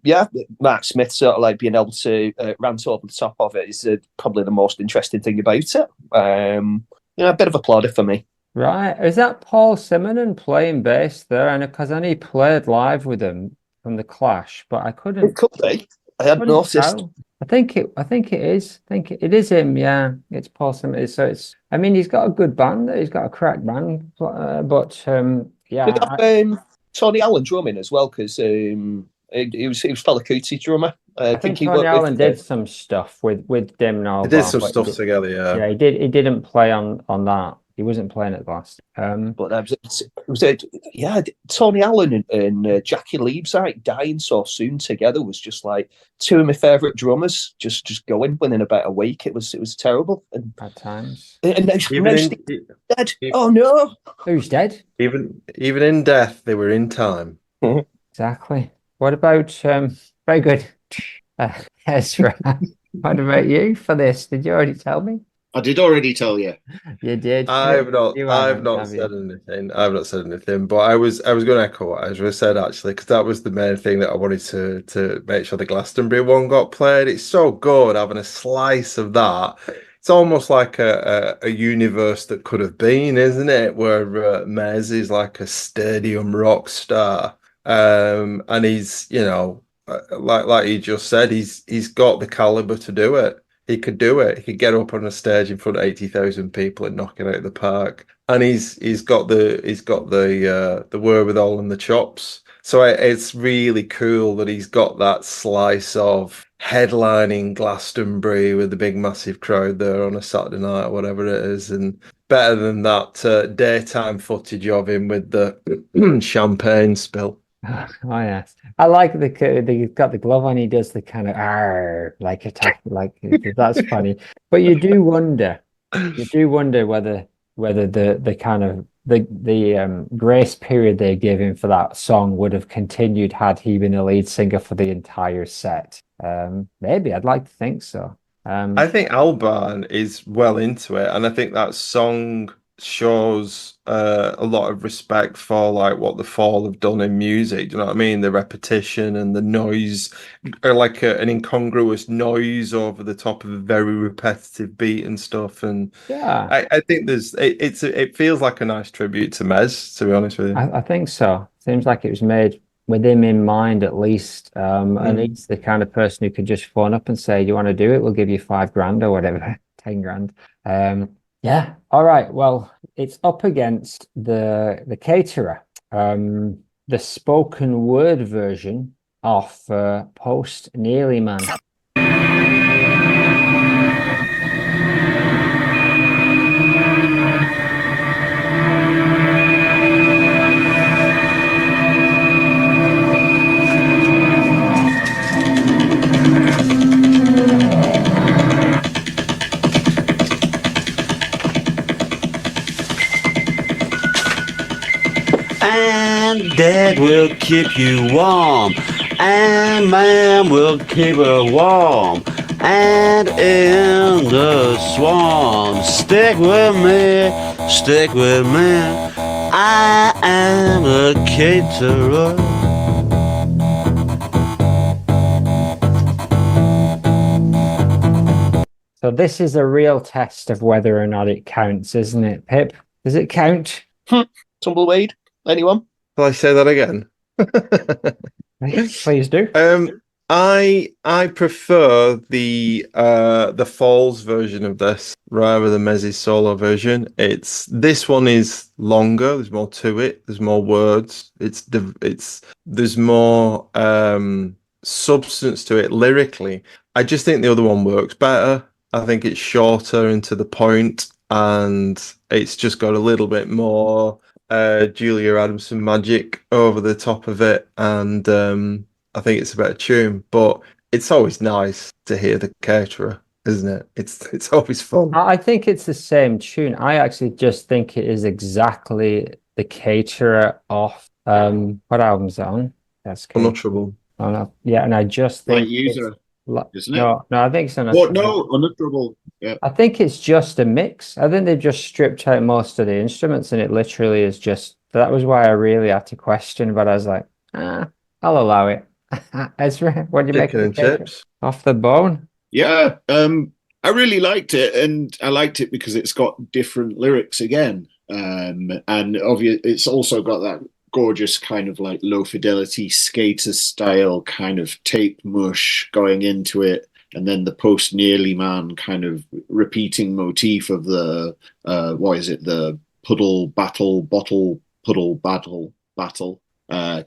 Speaker 2: yeah, Mark Smith sort of like being able to rant over the top of it is probably the most interesting thing about it. A bit of applaud for me.
Speaker 1: Right. Is that Paul Simonon playing bass there? And because I only played live with him from the Clash, but I couldn't.
Speaker 2: It could be. I hadn't noticed.
Speaker 1: I think it is. I think it is him. Yeah, it's Paul Simonon. So I mean, he's got a good band. He's got a crack band. But yeah.
Speaker 2: We got Tony Allen drumming as well, because He was F.A.L.L.O.U.T.P.O.D.C.A.S.T drummer.
Speaker 1: I think
Speaker 2: he
Speaker 1: Tony
Speaker 2: worked
Speaker 1: Allen
Speaker 2: with,
Speaker 1: did some stuff with Dim
Speaker 3: They
Speaker 1: Nova.
Speaker 3: did some
Speaker 1: but
Speaker 3: stuff together, yeah.
Speaker 1: Yeah, he did. He didn't play on that. He wasn't playing at last.
Speaker 2: But Tony Allen and Jackie Liebzeit dying so soon together was just like two of my favourite drummers. Just going within about a week. It was terrible. And
Speaker 1: at times.
Speaker 2: next
Speaker 3: Even
Speaker 2: dead. Oh no!
Speaker 1: Who's dead?
Speaker 3: even in death, they were in time.
Speaker 1: Exactly. What about very good, Ezra? What about you for this? Did you already tell me?
Speaker 4: I did already tell you.
Speaker 1: You did.
Speaker 3: I've not
Speaker 1: You
Speaker 3: I've
Speaker 1: haven't,
Speaker 3: not
Speaker 1: have
Speaker 3: said
Speaker 1: you?
Speaker 3: anything. I've not said anything, but I was going to echo what Ezra said actually, because that was the main thing that I wanted to make sure the Glastonbury one got played. It's so good having a slice of that. It's almost like a universe that could have been, isn't it? Where MES is like a stadium rock star, and he's like he just said, he's got the caliber to do it. He could do it. He could get up on a stage in front of 80,000 people and knock it out of the park. And he's got the wherewithal and the chops. So it's really cool that he's got that slice of headlining Glastonbury with the big massive crowd there on a Saturday night or whatever it is, and better than that daytime footage of him with the champagne spill.
Speaker 1: Oh yes, I like he's got the glove on. He does the kind of like attack, like that's funny. But you do wonder whether the kind of the grace period they gave him for that song would have continued had he been a lead singer for the entire set. Maybe I'd like to think so.
Speaker 3: I think Albarn is well into it, and I think that song shows a lot of respect for like what the Fall have done in music. Do you know what I mean? The repetition and the noise, or like an incongruous noise over the top of a very repetitive beat and stuff. And
Speaker 1: yeah,
Speaker 3: I think it feels like a nice tribute to MES, to be honest with you.
Speaker 1: I think so. Seems like it was made with him in mind at least. And he's the kind of person who could just phone up and say, "You want to do it? We'll give you $5,000 or whatever, 10 grand." Yeah. All right. Well, it's up against the caterer, the spoken word version of Post Nearly Man.
Speaker 12: And Dad will keep you warm, and Mom will keep her warm, and in the swarm, stick with me, I am a caterer.
Speaker 1: So this is a real test of whether or not it counts, isn't it, Pip? Does it count?
Speaker 2: Tumbleweed? Anyone?
Speaker 3: Will I say that again?
Speaker 1: Please do.
Speaker 3: I prefer the Falls version of this rather than MES's solo version. This one is longer. There's more to it. There's more words. There's more substance to it lyrically. I just think the other one works better. I think it's shorter and to the point, and it's just got a little bit more Julia Adamson magic over the top of it, and I think it's a better tune. But it's always nice to hear the caterer, isn't it? It's always fun.
Speaker 1: I think it's the same tune. I actually just think it is exactly the caterer off what album's that on? That's
Speaker 3: Unutterable.
Speaker 1: Oh no, yeah, and I just think
Speaker 4: Like User, isn't it?
Speaker 1: No, I think it's
Speaker 4: Unutterable. Yeah.
Speaker 1: I think it's just a mix. I think they've just stripped out most of the instruments, and it literally is just. That was why I really had to question, but I was like, I'll allow it. Ezra, what do you make of the chips off the bone?
Speaker 4: Yeah, I really liked it, and I liked it because it's got different lyrics again, and obviously it's also got that gorgeous kind of like low fidelity skater style kind of tape mush going into it, and then the Post Nearly Man kind of repeating motif of the the puddle battle bottle puddle battle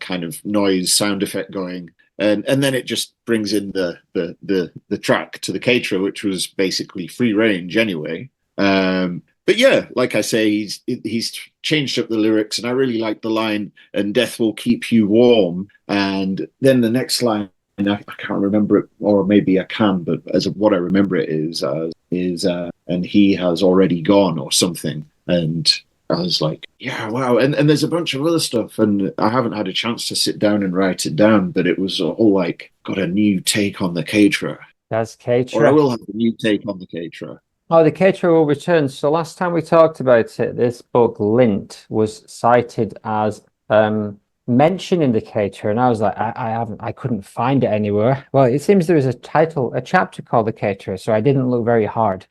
Speaker 4: kind of noise sound effect going. and then it just brings in the track to the caterer, which was basically free range anyway. But yeah, like I say, he's changed up the lyrics, and I really like the line, "And death will keep you warm." And then the next line, I can't remember it, or maybe I can, but as of what I remember it is "and he has already gone" or something. And I was like, yeah, wow. And there's a bunch of other stuff, and I haven't had a chance to sit down and write it down, but it was all like, got a new take on the caterer.
Speaker 1: That's caterer.
Speaker 4: Or I will have a new take on the caterer.
Speaker 1: Oh, the caterer will return. So last time we talked about it, this book, Lint, was cited as mentioning the caterer, and I was like, I couldn't find it anywhere. Well, it seems there is a chapter called The Caterer, so I didn't look very hard.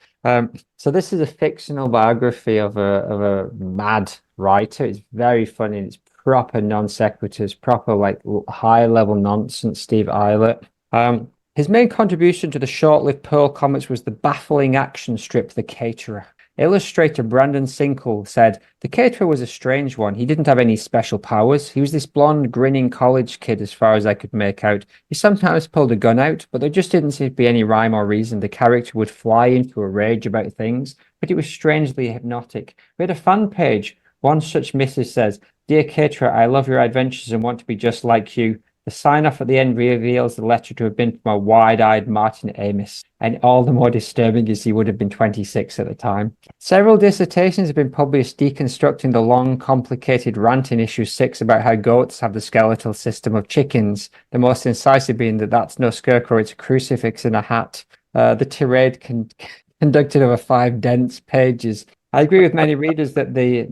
Speaker 1: So this is a fictional biography of a mad writer. It's very funny. It's proper non sequiturs, proper like high level nonsense. Steve Eilert. His main contribution to the short-lived Pearl comics was the baffling action strip, The Caterer. Illustrator Brandon Sinkle said, "The Caterer was a strange one. He didn't have any special powers. He was this blonde, grinning college kid as far as I could make out. He sometimes pulled a gun out, but there just didn't seem to be any rhyme or reason. The character would fly into a rage about things, but it was strangely hypnotic. We had a fan page. One such message says, 'Dear Caterer, I love your adventures and want to be just like you.' The sign-off at the end reveals the letter to have been from a wide-eyed Martin Amis, and all the more disturbing as he would have been 26 at the time. Several dissertations have been published deconstructing the long, complicated rant in issue 6 about how goats have the skeletal system of chickens, the most incisive being that that's no scarecrow, it's a crucifix in a hat. The tirade conducted over 5 dense pages. I agree with many readers that the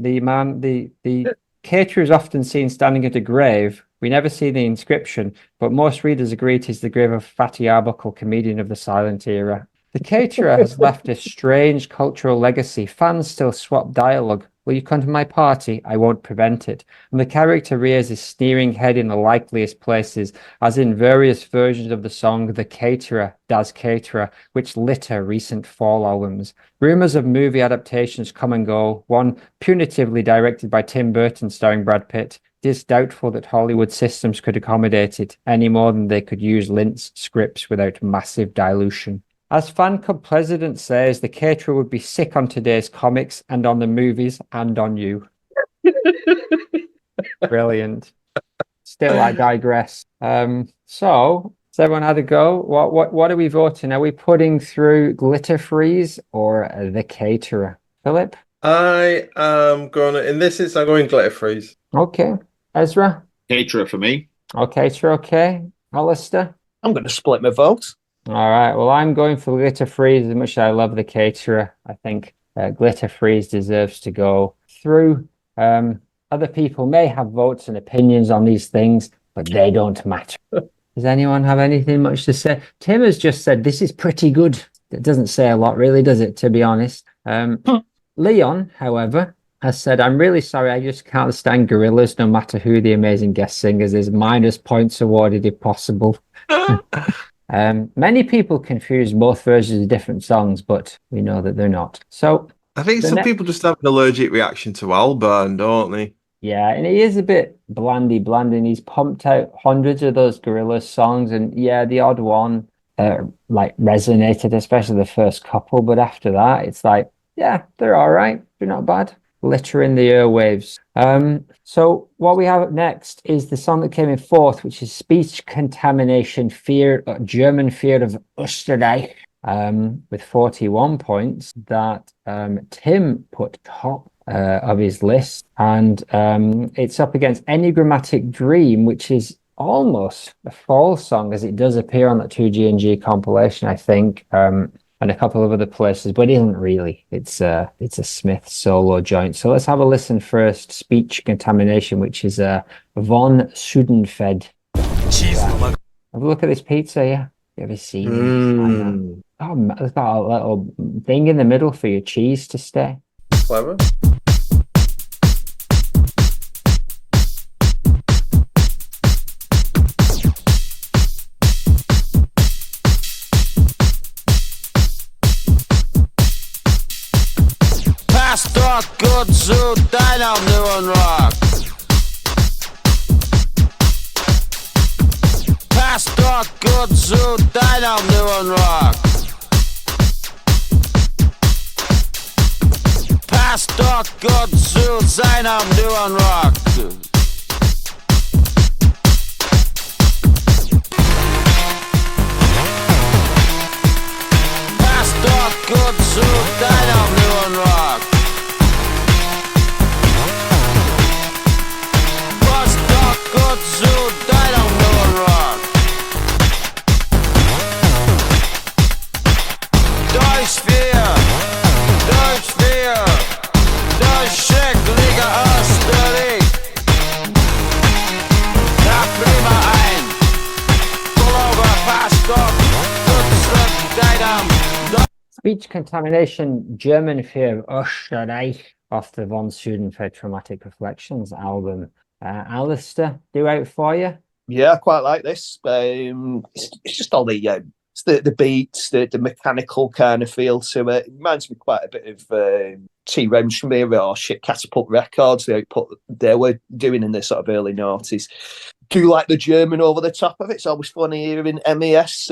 Speaker 1: caterer is often seen standing at a grave. We never see the inscription, but most readers agree it is the grave of Fatty Arbuckle, comedian of the silent era. The caterer has left a strange cultural legacy. Fans still swap dialogue. Will you come to my party? I won't prevent it. And the character rears his sneering head in the likeliest places, as in various versions of the song The Caterer, Das Caterer, which litter recent Fall albums. Rumours of movie adaptations come and go, one punitively directed by Tim Burton starring Brad Pitt. It is doubtful that Hollywood systems could accommodate it any more than they could use Lint's scripts without massive dilution. As Fan Club president says, the caterer would be sick on today's comics and on the movies and on you. Brilliant. Still, I digress. So, has everyone had a go? What are we voting? Are we putting through Glitter Freeze or the caterer? Philip?
Speaker 3: I am going to, in this instance, I'm going Glitter Freeze.
Speaker 1: Okay. Ezra?
Speaker 4: Caterer for me.
Speaker 1: Oh, caterer, okay. Alistair?
Speaker 2: I'm going to split my vote.
Speaker 1: All right. Well, I'm going for Glitter Freeze as much as I love the caterer. I think Glitter Freeze deserves to go through. Other people may have votes and opinions on these things, but they don't matter. Does anyone have anything much to say? Tim has just said, this is pretty good. It doesn't say a lot, really, does it, to be honest? Leon, however, has said, I'm really sorry, I just can't stand Gorillaz, no matter who the amazing guest singers is. Minus points awarded if possible. Many people confuse both versions of different songs, but we know that they're not. So
Speaker 3: I think some people just have an allergic reaction to Alburn, don't they?
Speaker 1: Yeah, and he is a bit bland, and he's pumped out hundreds of those Gorillaz songs, and yeah, the odd one like resonated, especially the first couple, but after that, it's like, yeah, they're all right. They're not bad. Littering the airwaves. So what we have up next is the song that came in fourth, which is Speech Contamination, German Fear of Österreich, with 41 points that Tim put top of his list. And it's up against Enigmatic Dream, which is almost a Fall song, as it does appear on that 2G&G compilation, I think. And a couple of other places, but it isn't really. It's a Smith solo joint. So let's have a listen first. Speech Contamination, which is von Sudenfed. Have a look at this pizza, yeah? You ever seen it? Oh, it's got a little thing in the middle for your cheese to stay.
Speaker 3: Clever.
Speaker 12: Doch gut zu deiner neuen Rock. Passt Gott zu deinem neuen Rock. Passt doch Gott zu seinem neuen Rock. Passt doch Gott zu deinem neuen Rock. Passt doch Gott zu deinem neuen Rock. Durch vier, durch Schicklige Österreich. Da prima ein, Pullover, passt doch gut zu deinem.
Speaker 1: Speech contamination, German fear of Österreich off the Von Sudenfed Traumatic Reflections album. Alistair, do out for you?
Speaker 2: Yeah, I quite like this. It's just all the it's the beats, the mechanical kind of feel to it. It reminds me quite a bit of T-Rems from here or shit Catapult Records, the output they were doing in the sort of early noughties. Do like the German over the top of it. It's always funny hearing MES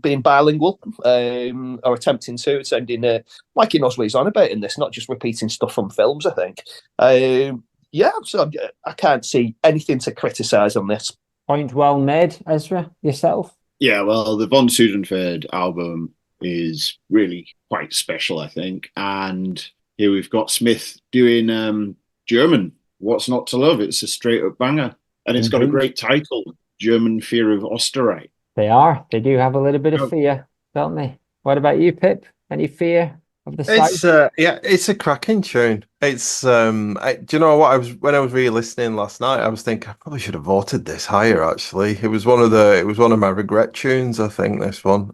Speaker 2: being bilingual or attempting to, sounding like he knows what he's on about in this, not just repeating stuff from films, I think. So I can't see anything to criticise on this.
Speaker 1: Point well made, Ezra, yourself?
Speaker 4: Yeah, well, the Von Sudenfed album is really quite special, I think. And here we've got Smith doing German, What's Not to Love? It's a straight-up banger. And it's got a great title, German Fear of Österreich.
Speaker 1: They do have a little bit of fear, don't they? What about you, Pip? Any fear of the South?
Speaker 3: It's a cracking tune. It's do you know what when I was re-listening last night, I was thinking I probably should have voted this higher. Actually, it was one of my regret tunes. I think this one.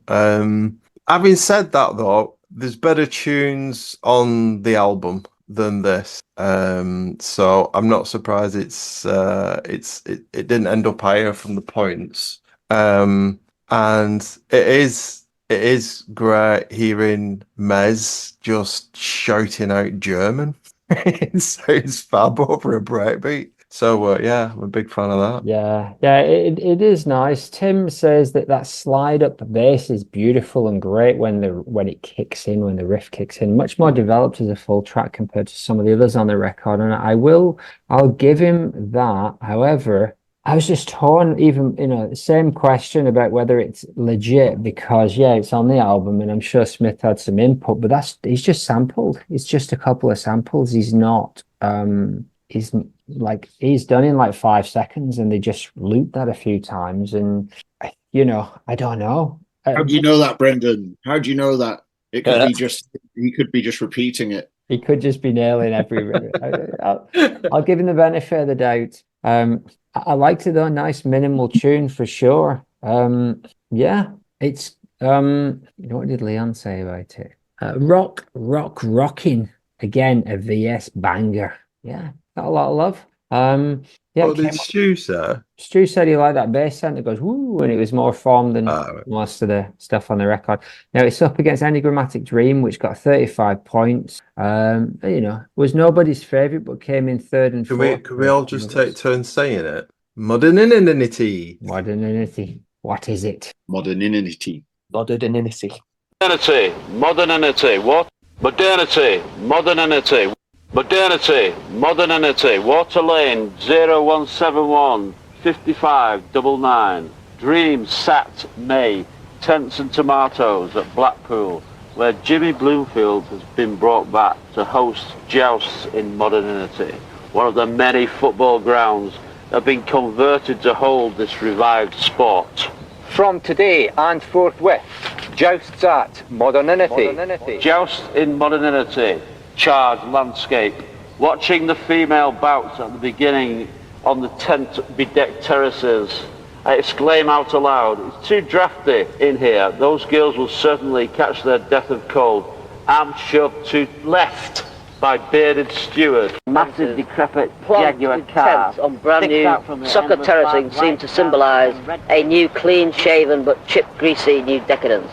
Speaker 3: Having said that, though, there's better tunes on the album than this. So I'm not surprised it didn't end up higher from the points. And it is great hearing MES just shouting out German. It sounds fab over a breakbeat. So I'm a big fan of that.
Speaker 1: Yeah, it is nice. Tim says that slide up bass is beautiful and great when it kicks in, when the riff kicks in. Much more developed as a full track compared to some of the others on the record, and I'll give him that. However, I was just torn, even, the same question about whether it's legit, because, it's on the album, and I'm sure Smith had some input, but he's just sampled. It's just a couple of samples. He's not, he's done in like 5 seconds, and they just looped that a few times, and, I don't know.
Speaker 4: How do you know that, Brendan? How do you know that? He could be just repeating it.
Speaker 1: He could just be nailing every. I'll give him the benefit of the doubt. I liked it though, nice minimal tune for sure. It's what did Leon say about it? Rocking again, a VS banger. Yeah, got a lot of love.
Speaker 3: What did Stu say?
Speaker 1: Stu said he liked that bass sound that goes woo, and it was more formed than most of the stuff on the record. Now it's up against Enigmatic Dream, which got 35 points. Was nobody's favourite, but came in third and fourth.
Speaker 3: Can we all just take turns saying it? Modernity.
Speaker 1: What is it?
Speaker 4: Modernity.
Speaker 12: Modernity. What? Modernity. Water Lane 0171 5599. Dream Sat May. Tents and Tomatoes at Blackpool, where Jimmy Bloomfield has been brought back to host jousts in Modernity, one of the many football grounds that have been converted to hold this revived sport.
Speaker 13: From today and forthwith, jousts at Modernity.
Speaker 12: Jousts in Modernity. Charged landscape. Watching the female bouts at the beginning on the tent-bedecked terraces. I exclaim out aloud, it's too drafty in here. Those girls will certainly catch their death of cold. I'm shoved to left by bearded steward.
Speaker 14: Massive decrepit Jaguar car on brand new soccer terracing seemed to symbolise a new clean-shaven but chip-greasy new decadence.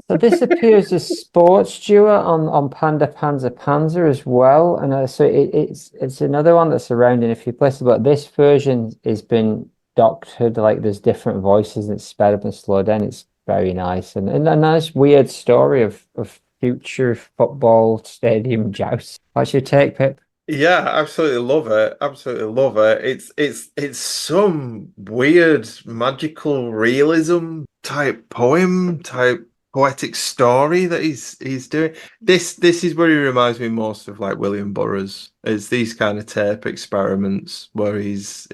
Speaker 1: So this appears as Sports Duo on Panda Panzer as well, and so it's another one that's around in a few places. But this version has been doctored, like there's different voices and it's sped up and slowed down. It's very nice. And a nice weird story of future football stadium joust. What's your take, Pip?
Speaker 3: Yeah, absolutely love it. Absolutely love it. It's some weird magical realism type poem, type poetic story that he's doing. This is where he reminds me most of like William Burroughs. It's these kind of tape experiments where he's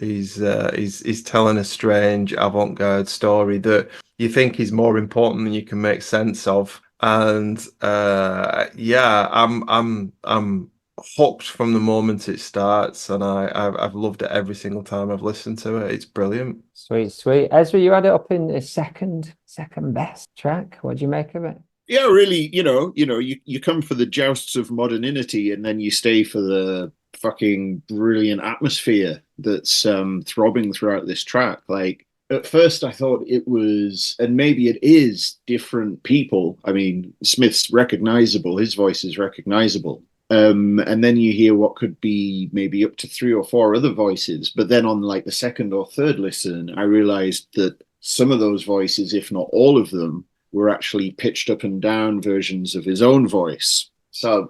Speaker 3: telling a strange avant-garde story that you think is more important than you can make sense of. And yeah, I'm hooked from the moment it starts, and I've loved it every single time I've listened to it. It's brilliant.
Speaker 1: Sweet. Ezra, you had it up in the second best track. What do you make of it?
Speaker 4: Yeah, really, you come for the jousts of modernity, and then you stay for the fucking brilliant atmosphere that's throbbing throughout this track. Like, at first I thought it was, and maybe it is, different people. I mean, Smith's recognizable, his voice is recognizable. And then you hear what could be maybe up to 3 or 4 other voices. But then on like the second or third listen, I realized that some of those voices, if not all of them, were actually pitched up and down versions of his own voice. So,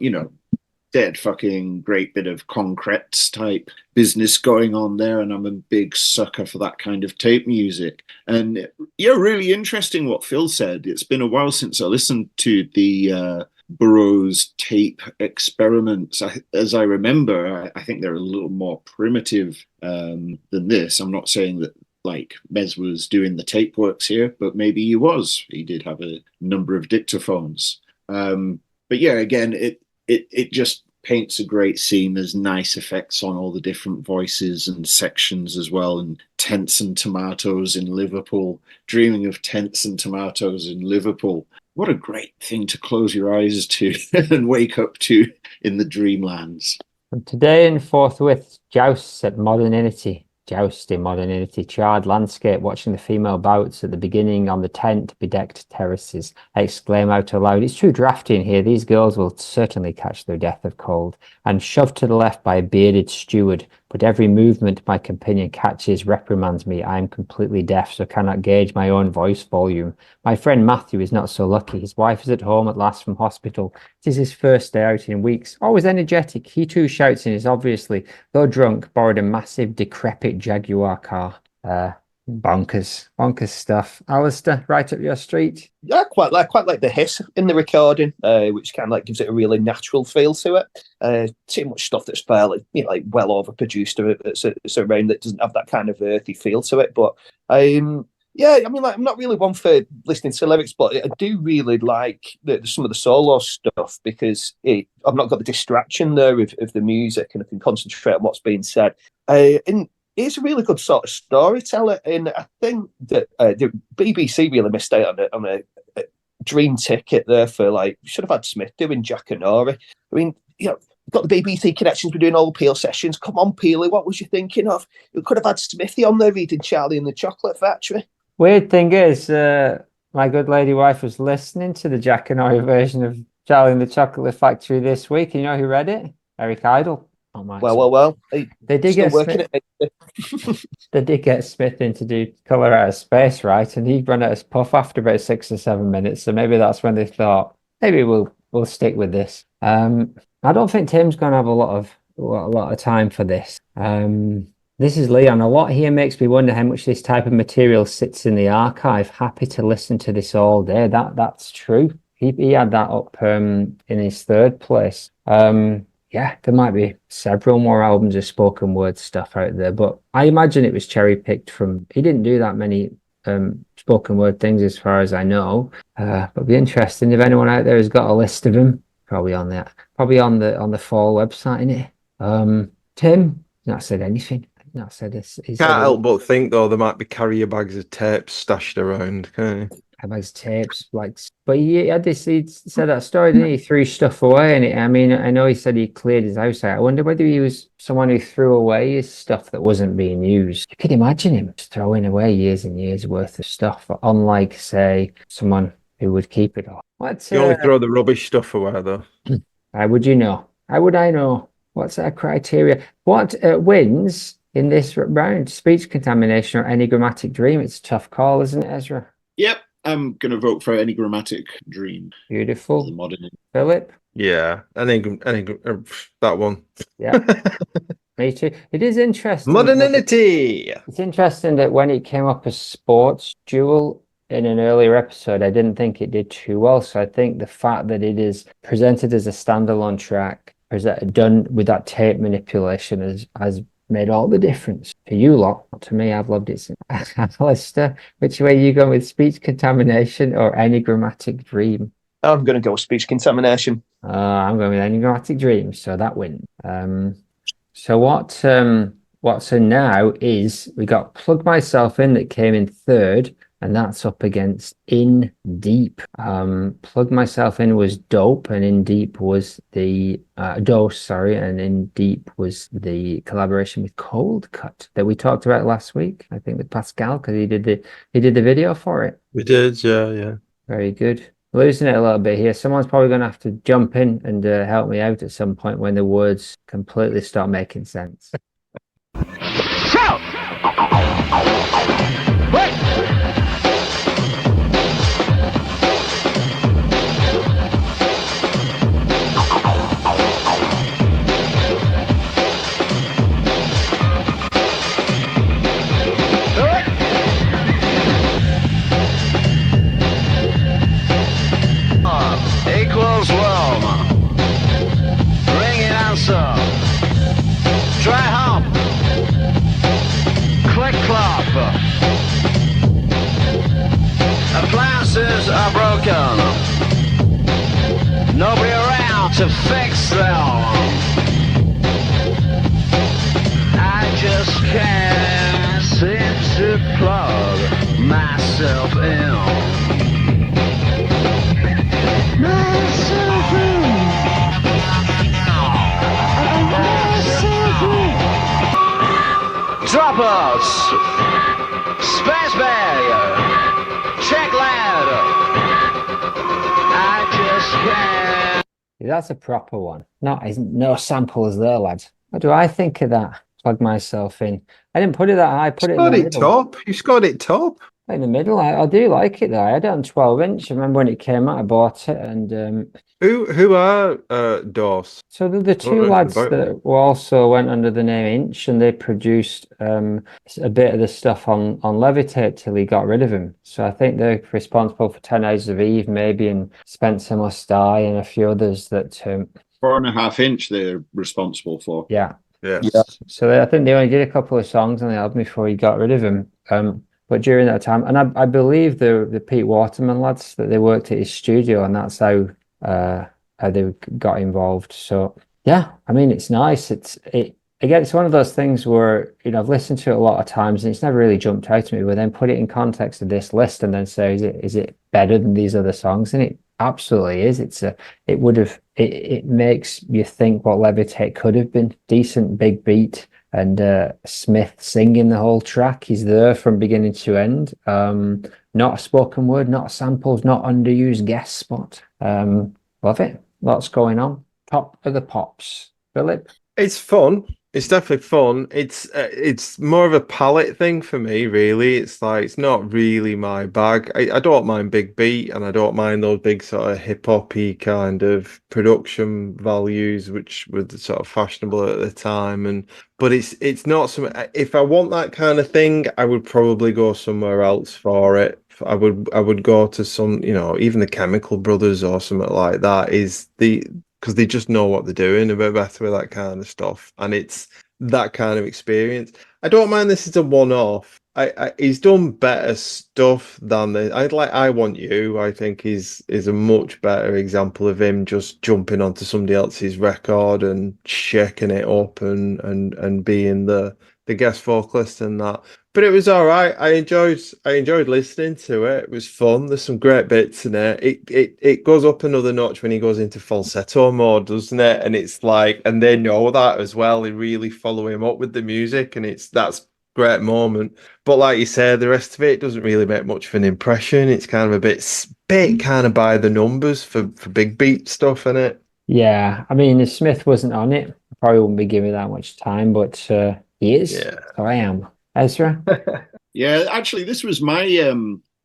Speaker 4: dead fucking great bit of concrete type business going on there. And I'm a big sucker for that kind of tape music. And yeah, really interesting what Phil said. It's been a while since I listened to the Burroughs tape experiments. As I remember, I think they're a little more primitive than this. I'm not saying that like MES was doing the tape works here, but maybe he was. He did have a number of dictaphones. But yeah, again, it just paints a great scene. There's nice effects on all the different voices and sections as well, and tents and tomatoes in Liverpool. Dreaming of tents and tomatoes in Liverpool. What a great thing to close your eyes to and wake up to in the dreamlands.
Speaker 1: And today in Forthwith, jousts at modernity. Jousting modernity, charred landscape, watching the female bouts at the beginning on the tent-bedecked terraces. I exclaim out aloud, it's too drafty in here. These girls will certainly catch their death of cold. And shoved to the left by a bearded steward. But every movement my companion catches reprimands me. I am completely deaf, so cannot gauge my own voice volume. My friend Matthew is not so lucky. His wife is at home at last from hospital. It is his first day out in weeks. Always energetic, he too shouts and is obviously, though drunk, borrowed a massive, decrepit Jaguar car. Bonkers stuff. Alistair, right up your street.
Speaker 2: Yeah, quite like the hiss in the recording, which kind of like gives it a really natural feel to it. Too much stuff that's fairly, like well overproduced. It's around that doesn't have that kind of earthy feel to it. But yeah, I mean, like I'm not really one for listening to lyrics, but I do really like some of the solo stuff because I've not got the distraction there of the music, and I can concentrate on what's being said. And he's a really good sort of storyteller, and I think that the BBC really missed out on a dream ticket there for like should have had Smith doing Jackanory. I mean, got the BBC connections. We're doing all the Peel sessions. Come on, Peely, what was you thinking of? We could have had Smithy on there reading Charlie and the Chocolate Factory.
Speaker 1: Weird thing is, my good lady wife was listening to the Jackanory version of Charlie and the Chocolate Factory this week. And you know who read it? Eric Idle.
Speaker 2: Well.
Speaker 1: They did get Smith. They did get Smith in to do Colour Out of Space, right? And he ran out of puff after about 6 or 7 minutes. So maybe that's when they thought, maybe we'll stick with this. I don't think Tim's going to have a lot of time for this. This is Leon. A lot here makes me wonder how much this type of material sits in the archive. Happy to listen to this all day. That's true. He had that up in his third place. Yeah, there might be several more albums of spoken word stuff out there, but I imagine it was cherry picked from. He didn't do that many spoken word things, as far as I know. But it'd be interesting if anyone out there has got a list of them. Probably on the F.A.L.L.O.U.T.P.O.D.C.A.S.T website, innit? Tim, not said anything. Not said this.
Speaker 3: Can't help but think though there might be carrier bags of tapes stashed around. Can you?
Speaker 1: Bags of tapes, but he had this. He said that story, didn't he? He threw stuff away, and I mean, I know he said he cleared his house out. I wonder whether he was someone who threw away his stuff that wasn't being used. You could imagine him just throwing away years and years worth of stuff, unlike, say, someone who would keep it all.
Speaker 3: You only throw the rubbish stuff away, though.
Speaker 1: How would you know? How would I know? What's our criteria? What wins in this round? Speech contamination or any grammatic dream? It's a tough call, isn't it, Ezra?
Speaker 4: Yep, I'm going to vote for any grammatic dream.
Speaker 1: Beautiful.
Speaker 4: The modern.
Speaker 1: Philip?
Speaker 3: Yeah, that one.
Speaker 1: Yeah, me too. It is interesting.
Speaker 3: Modernity.
Speaker 1: It's interesting that when it came up as sports duel in an earlier episode, I didn't think it did too well. So I think the fact that it is presented as a standalone track, done with that tape manipulation, has made all the difference. For you lot, not to me, I've loved it. Alistair, which way are you going with speech contamination or any grammatic dream?
Speaker 2: I'm going to go speech contamination.
Speaker 1: I'm going with any grammatic dream, so that wins. So what's in now is we got Plug Myself In that came in third, and that's up against In Deep. Plug Myself In was Dope, and In Deep was the Dose, sorry, and In Deep was the collaboration with Coldcut that we talked about last week, I think with Pascal, because he did the video for it.
Speaker 3: We did, yeah.
Speaker 1: Very good. Losing it a little bit here. Someone's probably going to have to jump in and help me out at some point when the words completely start making sense.
Speaker 12: Equals warm. Ring it answer. Try hump. Click clop. Appliances are broken. Nobody around to fix them. I just can't seem to plug myself in. Droppers, space barrier, check ladder. I just can't.
Speaker 1: That's a proper one. No samples there, lads. What do I think of that? Plug Myself In. I didn't put it that high. I put it in the middle.
Speaker 3: Top. You scored it top.
Speaker 1: In the middle. I do like it though. I had it on 12-inch. I remember when it came out, I bought it. And
Speaker 3: who are DOSE?
Speaker 1: So the two lads that also went under the name Inch, and they produced a bit of the stuff on Levitate till he got rid of him. So I think they're responsible for 10 Hours of Eve, maybe, and Spencer Must Die, and a few others that
Speaker 4: 4.5 inch they're responsible for.
Speaker 1: Yeah.
Speaker 3: Yeah.
Speaker 1: So I think they only did a couple of songs on the album before he got rid of him. But during that time, and I believe the Pete Waterman lads, that they worked at his studio, and that's how they got involved. So yeah, I mean, it's nice. It's one of those things where, I've listened to it a lot of times and it's never really jumped out at me, but then put it in context of this list and then say, is it better than these other songs? And it absolutely is. It makes you think what Levitate could have been. Decent big beat, and Smith singing the whole track. He's there from beginning to end. Not a spoken word, not samples, not underused guest spot. Love it. Lots going on. Top of the pops. Philip?
Speaker 3: It's fun. It's definitely fun. It's more of a palette thing for me, really. It's not really my bag. I don't mind big beat, and I don't mind those big sort of hip-hop-y kind of production values, which were sort of fashionable at the time. But it's not something. If I want that kind of thing, I would probably go somewhere else for it. I would go to some, even the Chemical Brothers or something like that. Because they just know what they're doing a bit better with that kind of stuff, and it's that kind of experience. I don't mind this is a one-off. He's done better stuff than this. I Want You. I think is a much better example of him just jumping onto somebody else's record and shaking it up and being the guest vocalist and that. But it was all right. I enjoyed listening to it. It was fun. There's some great bits in it. It goes up another notch when he goes into falsetto mode, doesn't it? And it's and they know that as well. They really follow him up with the music, and that's a great moment. But like you said, the rest of it doesn't really make much of an impression. It's kind of a bit kind of by the numbers for big beat stuff in it.
Speaker 1: Yeah, I mean, if Smith wasn't on it, I probably wouldn't be giving that much time, but He is.
Speaker 3: Yeah.
Speaker 1: So I am. Ezra?
Speaker 4: Yeah, actually, this was my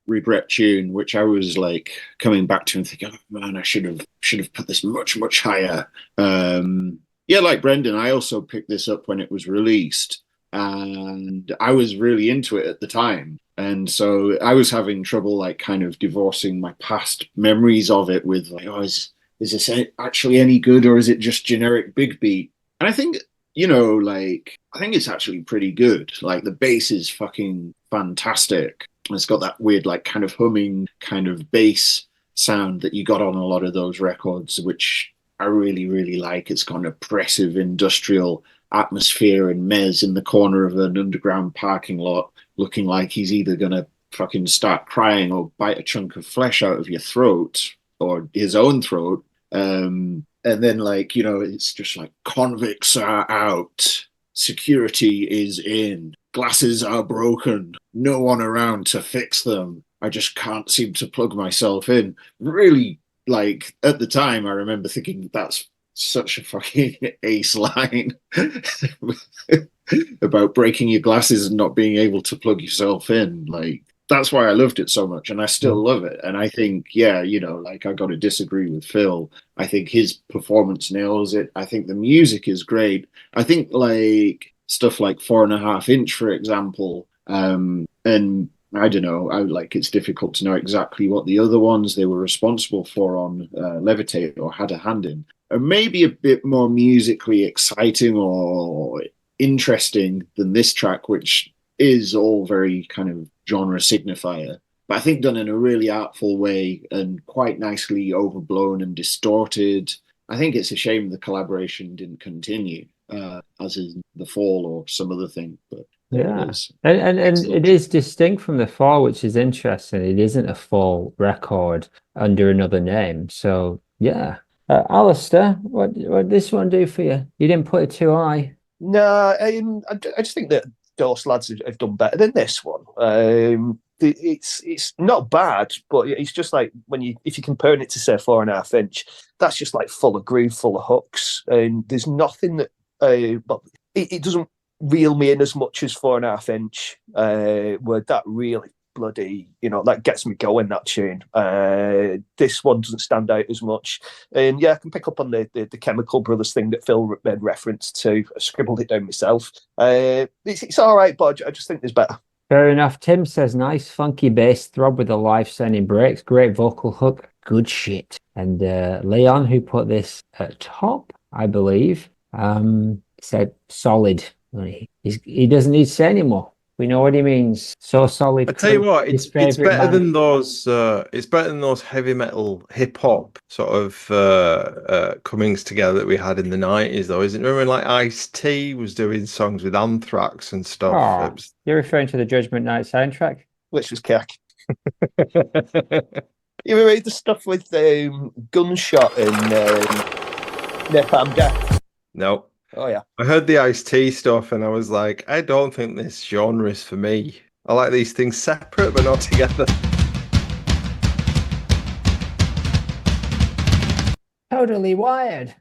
Speaker 4: regret tune, which I was like coming back to and thinking, oh man, I should have put this much higher. Yeah, like Brendan, I also picked this up when it was released, and I was really into it at the time. And so I was having trouble like kind of divorcing my past memories of it with like, oh, is this actually any good, or is it just generic big beat? And I think, you know, like, I think it's actually pretty good. Like, the bass is fucking fantastic. It's got that weird, like, kind of humming kind of bass sound that you got on a lot of those records, which I really, really like. It's got an oppressive industrial atmosphere, and MES in the corner of an underground parking lot looking like he's either going to fucking start crying or bite a chunk of flesh out of your throat or his own throat. And then, like, you know, it's just like, convicts are out, security is in, glasses are broken, no one around to fix them, I just can't seem to plug myself in. Really, like, at the time, I remember thinking that's such a fucking ace line about breaking your glasses and not being able to plug yourself in. Like, that's why I loved it so much, and I still love it. And I think, yeah, you know, like, I got to disagree with Phil. I think his performance nails it. I think the music is great. I think, like, stuff like 4.5 Inch, for example, and I don't know, it's difficult to know exactly what the other ones they were responsible for on Levitate or had a hand in, are maybe a bit more musically exciting or interesting than this track, which is all very kind of genre signifier, but I think done in a really artful way and quite nicely overblown and distorted. I think it's a shame the collaboration didn't continue, as in the Fall or some other thing. But
Speaker 1: yeah, and it is distinct from the Fall, which is interesting. It isn't a Fall record under another name. So yeah, Alistair, what did this one do for you? You didn't put it too high.
Speaker 2: No, I just think that DOSE lads have done better than this one. It's not bad, but it's just like if you're comparing it to say 4.5 Inch, that's just like full of groove, full of hooks, and there's nothing that it doesn't reel me in as much as 4.5 Inch, where that really bloody, you know, that gets me going, that tune. This one doesn't stand out as much, and yeah, I can pick up on the Chemical Brothers thing that Phil made reference to. I scribbled it down myself. It's all right, but I just think there's better.
Speaker 1: Fair enough. Tim says, nice funky bass throb with the live sounding breaks, great vocal hook, good shit. And Leon, who put this at top, I believe, said solid. He doesn't need to say anymore. We know what he means. So solid.
Speaker 3: I tell you what, it's better than those. It's better than those heavy metal, hip hop sort of comings together that we had in the 90s, though, isn't it? Remember, like Ice-T was doing songs with Anthrax and stuff.
Speaker 1: Oh, you're referring to the Judgment Night soundtrack,
Speaker 2: which was cack. You remember the stuff with Gunshot and Napalm Death?
Speaker 3: No.
Speaker 2: Oh yeah,
Speaker 3: I heard the Ice-T stuff and I was like, I don't think this genre is for me. I like these things separate but not together.
Speaker 1: Totally wired.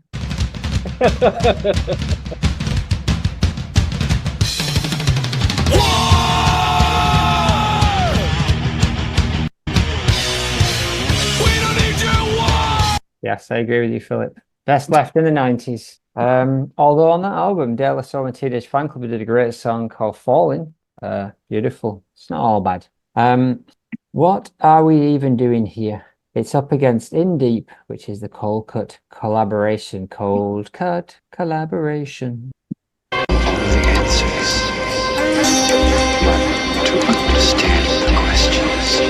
Speaker 1: Yes, I agree with you, Philip. Best left in the 90s. Although on that album, De La Soul and Teenage Fan Club did a great song called Falling. Beautiful. It's not all bad. What are we even doing here? It's up against In Deep, which is the Coldcut collaboration. Coldcut collaboration.
Speaker 15: The answers to understand the questions.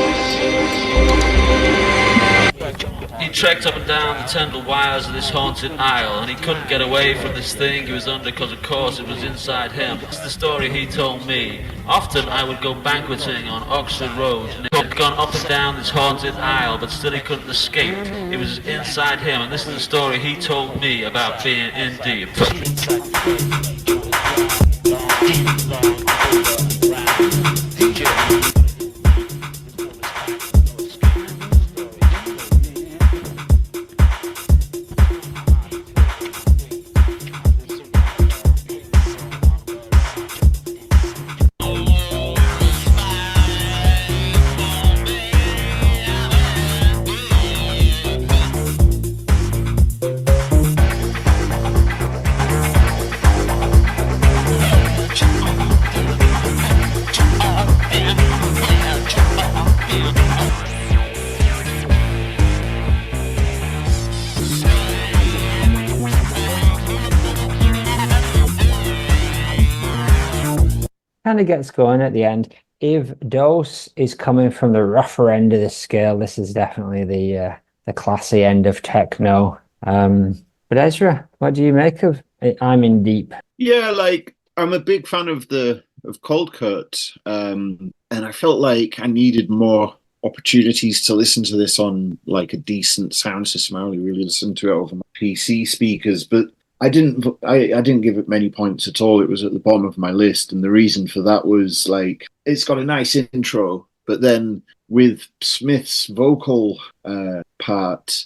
Speaker 16: He trekked up and down the tangled wires of this haunted aisle, and he couldn't get away from this thing he was under because, of course, it was inside him. It's the story he told me. Often I would go banqueting on Oxford Road, and he had gone up and down this haunted aisle, but still he couldn't escape. It was inside him, and this is the story he told me about being in deep.
Speaker 1: kind of gets going at the end. If DOSE is coming from the rougher end of the scale, this is definitely the classy end of techno. But Ezra, what do you make of I'm in Deep?
Speaker 4: Yeah, like I'm a big fan of Coldcut, and I felt like I needed more opportunities to listen to this on like a decent sound system. I only really listened to it over my PC speakers, but I didn't give it many points at all. It was at the bottom of my list, and the reason for that was like it's got a nice intro, but then with Smith's vocal part,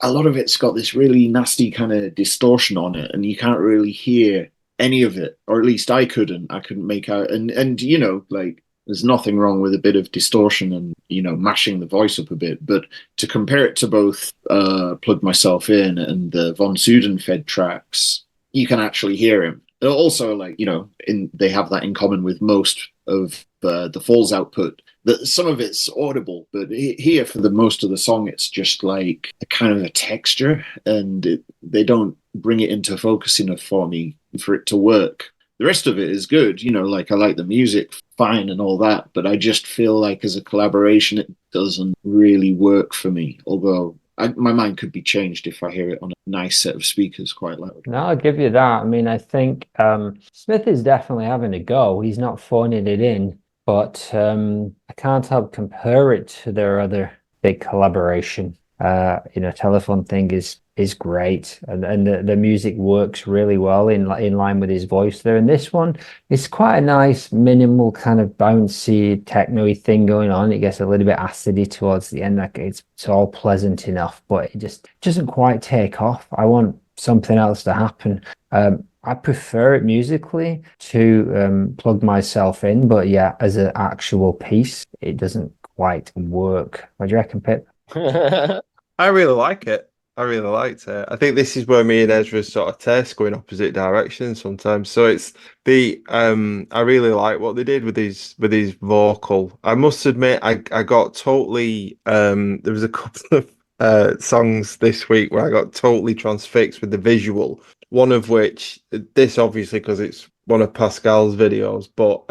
Speaker 4: a lot of it's got this really nasty kind of distortion on it, and you can't really hear any of it, or at least I couldn't make out. And you know, like there's nothing wrong with a bit of distortion and, you know, mashing the voice up a bit, but to compare it to both Plug Myself In and the Von Sudenfed tracks, you can actually hear him. Also, like, you know, they have that in common with most of the F.A.L.L.O.U.T.P.O.D.C.A.S.T, that some of it's audible, but here for the most of the song, it's just like a kind of a texture, and they don't bring it into focus enough for me for it to work. The rest of it is good, you know, like I like the music fine and all that, but I just feel like as a collaboration, it doesn't really work for me. Although my mind could be changed if I hear it on a nice set of speakers quite loud.
Speaker 1: No, I'll give you that. I mean, I think Smith is definitely having a go. He's not phoning it in, but I can't help compare it to their other big collaboration. You know, Telephone Thing is great, and the music works really well in line with his voice there. And this one is quite a nice, minimal kind of bouncy techno-y thing going on. It gets a little bit acidy towards the end. Like it's all pleasant enough, but it just doesn't quite take off. I want something else to happen. I prefer it musically to Plug Myself In, but yeah, as an actual piece, it doesn't quite work. What do you reckon, Pip?
Speaker 3: I really like it. I really liked it. I think this is where me and Ezra's sort of taste go in opposite directions sometimes. So it's I really like what they did with his vocal. I must admit, I got totally there was a couple of songs this week where I got totally transfixed with the visual. One of which, this obviously because it's one of Pascal's videos, but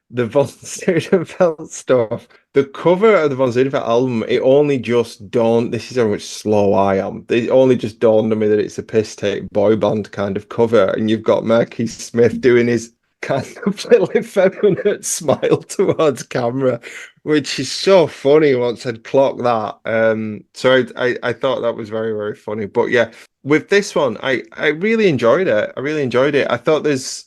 Speaker 3: the Von Sudenfeld stuff, the cover of the Von Sudenfeld album, it only just dawned, this is how much slow I am, it only just dawned on me that it's a piss take boy band kind of cover, and you've got Marky Smith doing his kind of little effeminate smile towards camera, which is so funny once I'd clocked that. So I thought that was very, very funny. But yeah, with this one, I really enjoyed it. I thought there's,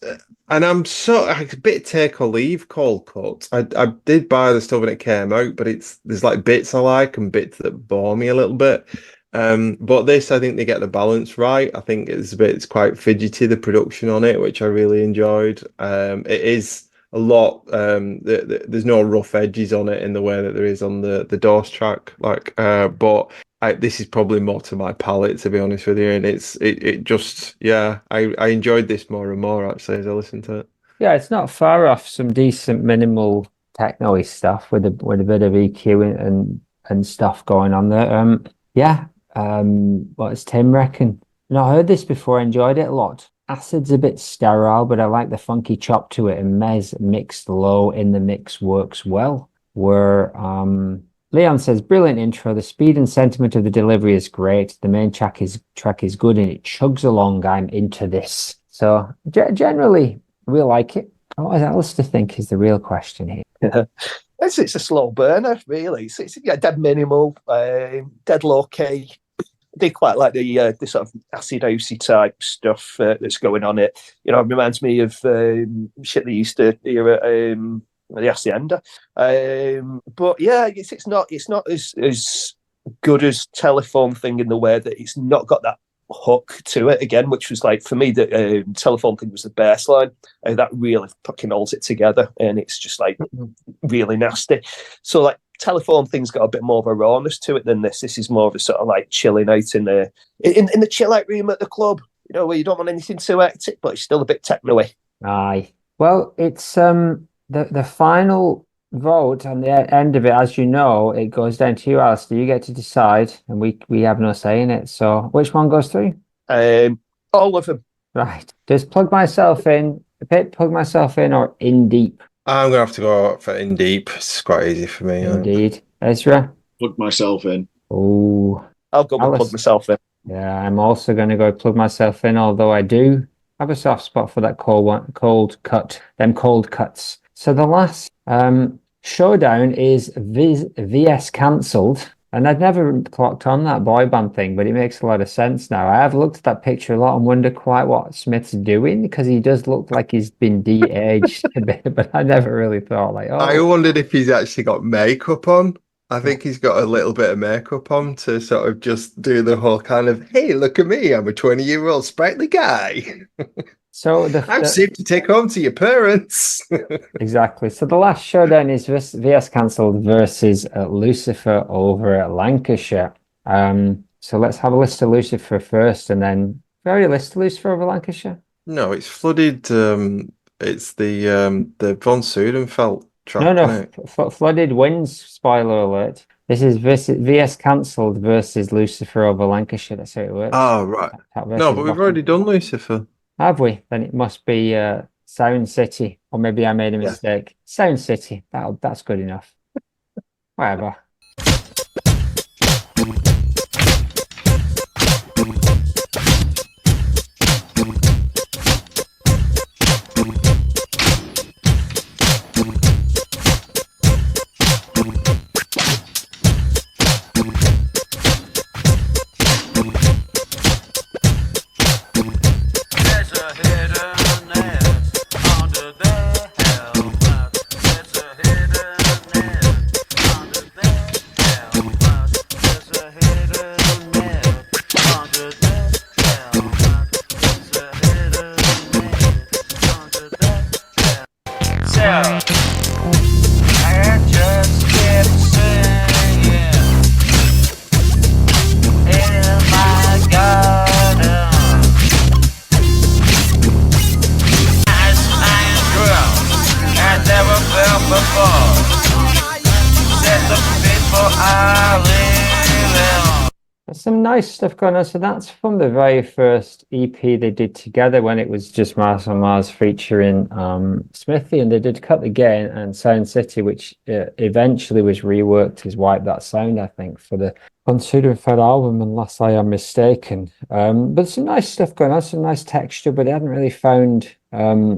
Speaker 3: and I'm a bit take or leave Coldcut. I did buy the stuff when it came out, but there's like bits I like and bits that bore me a little bit. But this, I think they get the balance right. I think it's quite fidgety, the production on it, which I really enjoyed. It is a lot. There's no rough edges on it in the way that there is on the DOSE track. But this is probably more to my palate, to be honest with you. And it just, yeah, I enjoyed this more and more actually as I listened to it.
Speaker 1: Yeah, it's not far off some decent minimal techno-y stuff with a bit of EQ and stuff going on there. Yeah. What does Tim reckon? No, I heard this before, enjoyed it a lot. Acid's a bit sterile, but I like the funky chop to it, and MES mixed low in the mix works well. Where Leon says, brilliant intro, the speed and sentiment of the delivery is great, the main track is good and it chugs along. I'm into this. So generally we like it. What else do you think is the real question here?
Speaker 2: It's a slow burner, really. It's dead minimal, dead low key. I did quite like the sort of acid housey type stuff that's going on it. You know, it reminds me of shit they used to hear at the Hacienda. But yeah, it's not as good as Telephone Thing in the way that it's not got that hook to it again, which was like, for me, the Telephone Thing was the bass line. That really fucking holds it together, and it's just like really nasty. So like Telephone Thing's got a bit more of a rawness to it than this. This is more of a sort of like chilling out in the chill out room at the club, you know, where you don't want anything too hectic, but it's still a bit techno-y.
Speaker 1: Aye. Well, it's the final vote on the end of it, as you know, it goes down to you, Alistair. You get to decide, and we have no say in it. So which one goes through?
Speaker 2: All of them.
Speaker 1: Right. Does Plug Myself In Pip, Plug Myself In or In Deep?
Speaker 3: I'm gonna have to go for In Deep. It's quite easy for me.
Speaker 1: Indeed. Ezra?
Speaker 4: Plug Myself In.
Speaker 1: Oh,
Speaker 2: I'll go with Plug Myself In.
Speaker 1: Yeah, I'm also going to go Plug Myself In, although I do have a soft spot for that cold cut, them cold cuts. So the last showdown is VS cancelled. And I'd never clocked on that boy band thing, but it makes a lot of sense now. I have looked at that picture a lot and wonder quite what Smith's doing, because he does look like he's been de-aged a bit, but I never really thought like, oh.
Speaker 3: I wondered if he's actually got makeup on. I think he's got a little bit of makeup on to sort of just do the whole kind of, hey, look at me, I'm a 20-year-old sprightly guy.
Speaker 1: So
Speaker 3: I'm safe to take home to your parents.
Speaker 1: Exactly. So the last showdown is VS cancelled versus Lucifer over at Lancashire. So let's have a list of Lucifer first, and then we already listed Lucifer over Lancashire.
Speaker 3: No, it's flooded. It's the von Sudenfeld track.
Speaker 1: No, flooded wins. Spoiler alert. This is VS cancelled versus Lucifer over Lancashire. That's how it works.
Speaker 3: Oh right. No, but we've already done Lucifer.
Speaker 1: Have we? Then it must be Sound City, or maybe I made a mistake. Sound City. That's good enough. Whatever. Some nice stuff going on. So that's from the very first EP they did together when it was just Mars on Mars featuring Smithy, and they did Cut the Gain and Sound City, which eventually was reworked as Wipe That Sound, I think, for the Sudenfed album, unless I am mistaken. But some nice stuff going on, some nice texture, but they hadn't really found their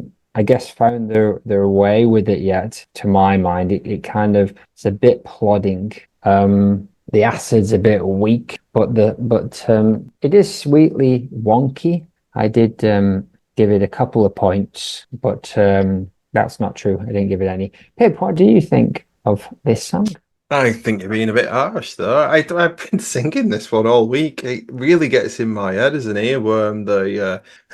Speaker 1: way with it yet, to my mind. It kind of, it's a bit plodding. The acid's a bit weak, but it is sweetly wonky. I did give it a couple of points, but that's not true. I didn't give it any. Pip, what do you think of this song?
Speaker 3: I think you're being a bit harsh, though. I've been singing this one all week. It really gets in my head as an earworm.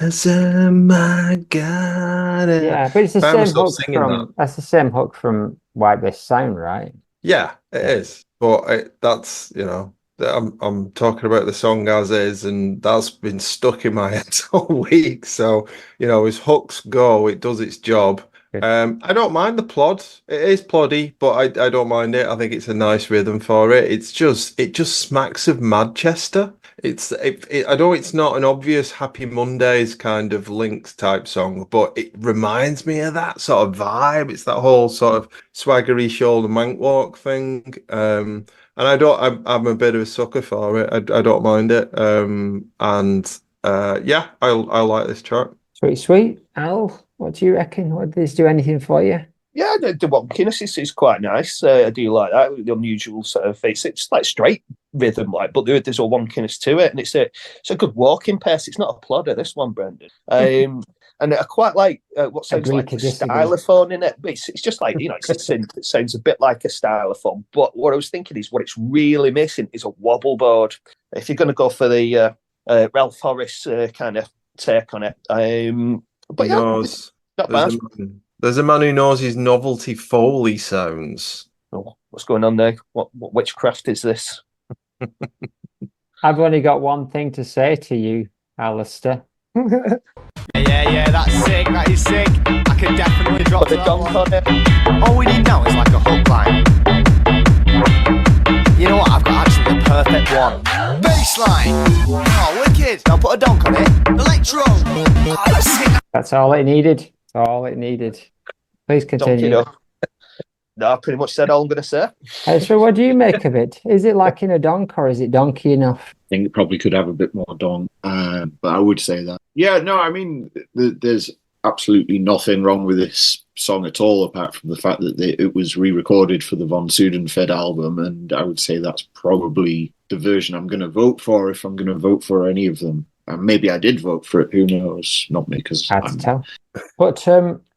Speaker 3: Oh my God.
Speaker 1: Yeah, but it's the same hook from. That's the same hook from Wipe This Sound, right?
Speaker 3: Yeah, it is. But that's, I'm talking about the song as is, and that's been stuck in my head all week. So, as hooks go, it does its job. I don't mind the plod. It is ploddy, but I don't mind it. I think it's a nice rhythm for it. It just smacks of Manchester. I know it's not an obvious Happy Mondays kind of Links type song, but it reminds me of that sort of vibe. It's that whole sort of swaggery shoulder mank walk thing. And I'm a bit of a sucker for it. I don't mind it. I like this track.
Speaker 1: Sweet. Al, what do you reckon? Did this do anything for you?
Speaker 2: Yeah, the wonkiness is quite nice. I do like that. The unusual sort of face. It's like straight rhythm, but there's a wonkiness to it, and it's a good walking pace. It's not a plodder, this one, Brendan. And I quite like what sounds like a stylophone in it. It's just like, it's a synth. It sounds a bit like a stylophone. But what I was thinking is what it's really missing is a wobble board. If you're going to go for the Ralph Horace kind of take on it, but yeah, not bad.
Speaker 3: There's a man who knows his novelty Foley sounds.
Speaker 2: Oh, what's going on there? What witchcraft is this?
Speaker 1: I've only got one thing to say to you, Alistair.
Speaker 11: Yeah, that's sick. That is sick. I can definitely drop the donk on it. All we need now is like a hook line. You know what? I've got actually the perfect one. Bassline. Oh, wicked. I'll put a donk on it. Electro. Oh, that's sick.
Speaker 1: That's all it needed. That's all it needed. Please
Speaker 2: Donkey
Speaker 1: continue.
Speaker 2: do. No, I pretty much said all I'm going to say.
Speaker 1: So what do you make of it? Is it lacking a donk or is it donkey enough?
Speaker 4: I think it probably could have a bit more donk, but I would say that. Yeah, no, I mean, there's absolutely nothing wrong with this song at all, apart from the fact that it was re-recorded for the Von Sudenfed album, and I would say that's probably the version I'm going to vote for if I'm going to vote for any of them. Maybe I did vote for it. Who knows? Not me, because
Speaker 1: Hard to tell. But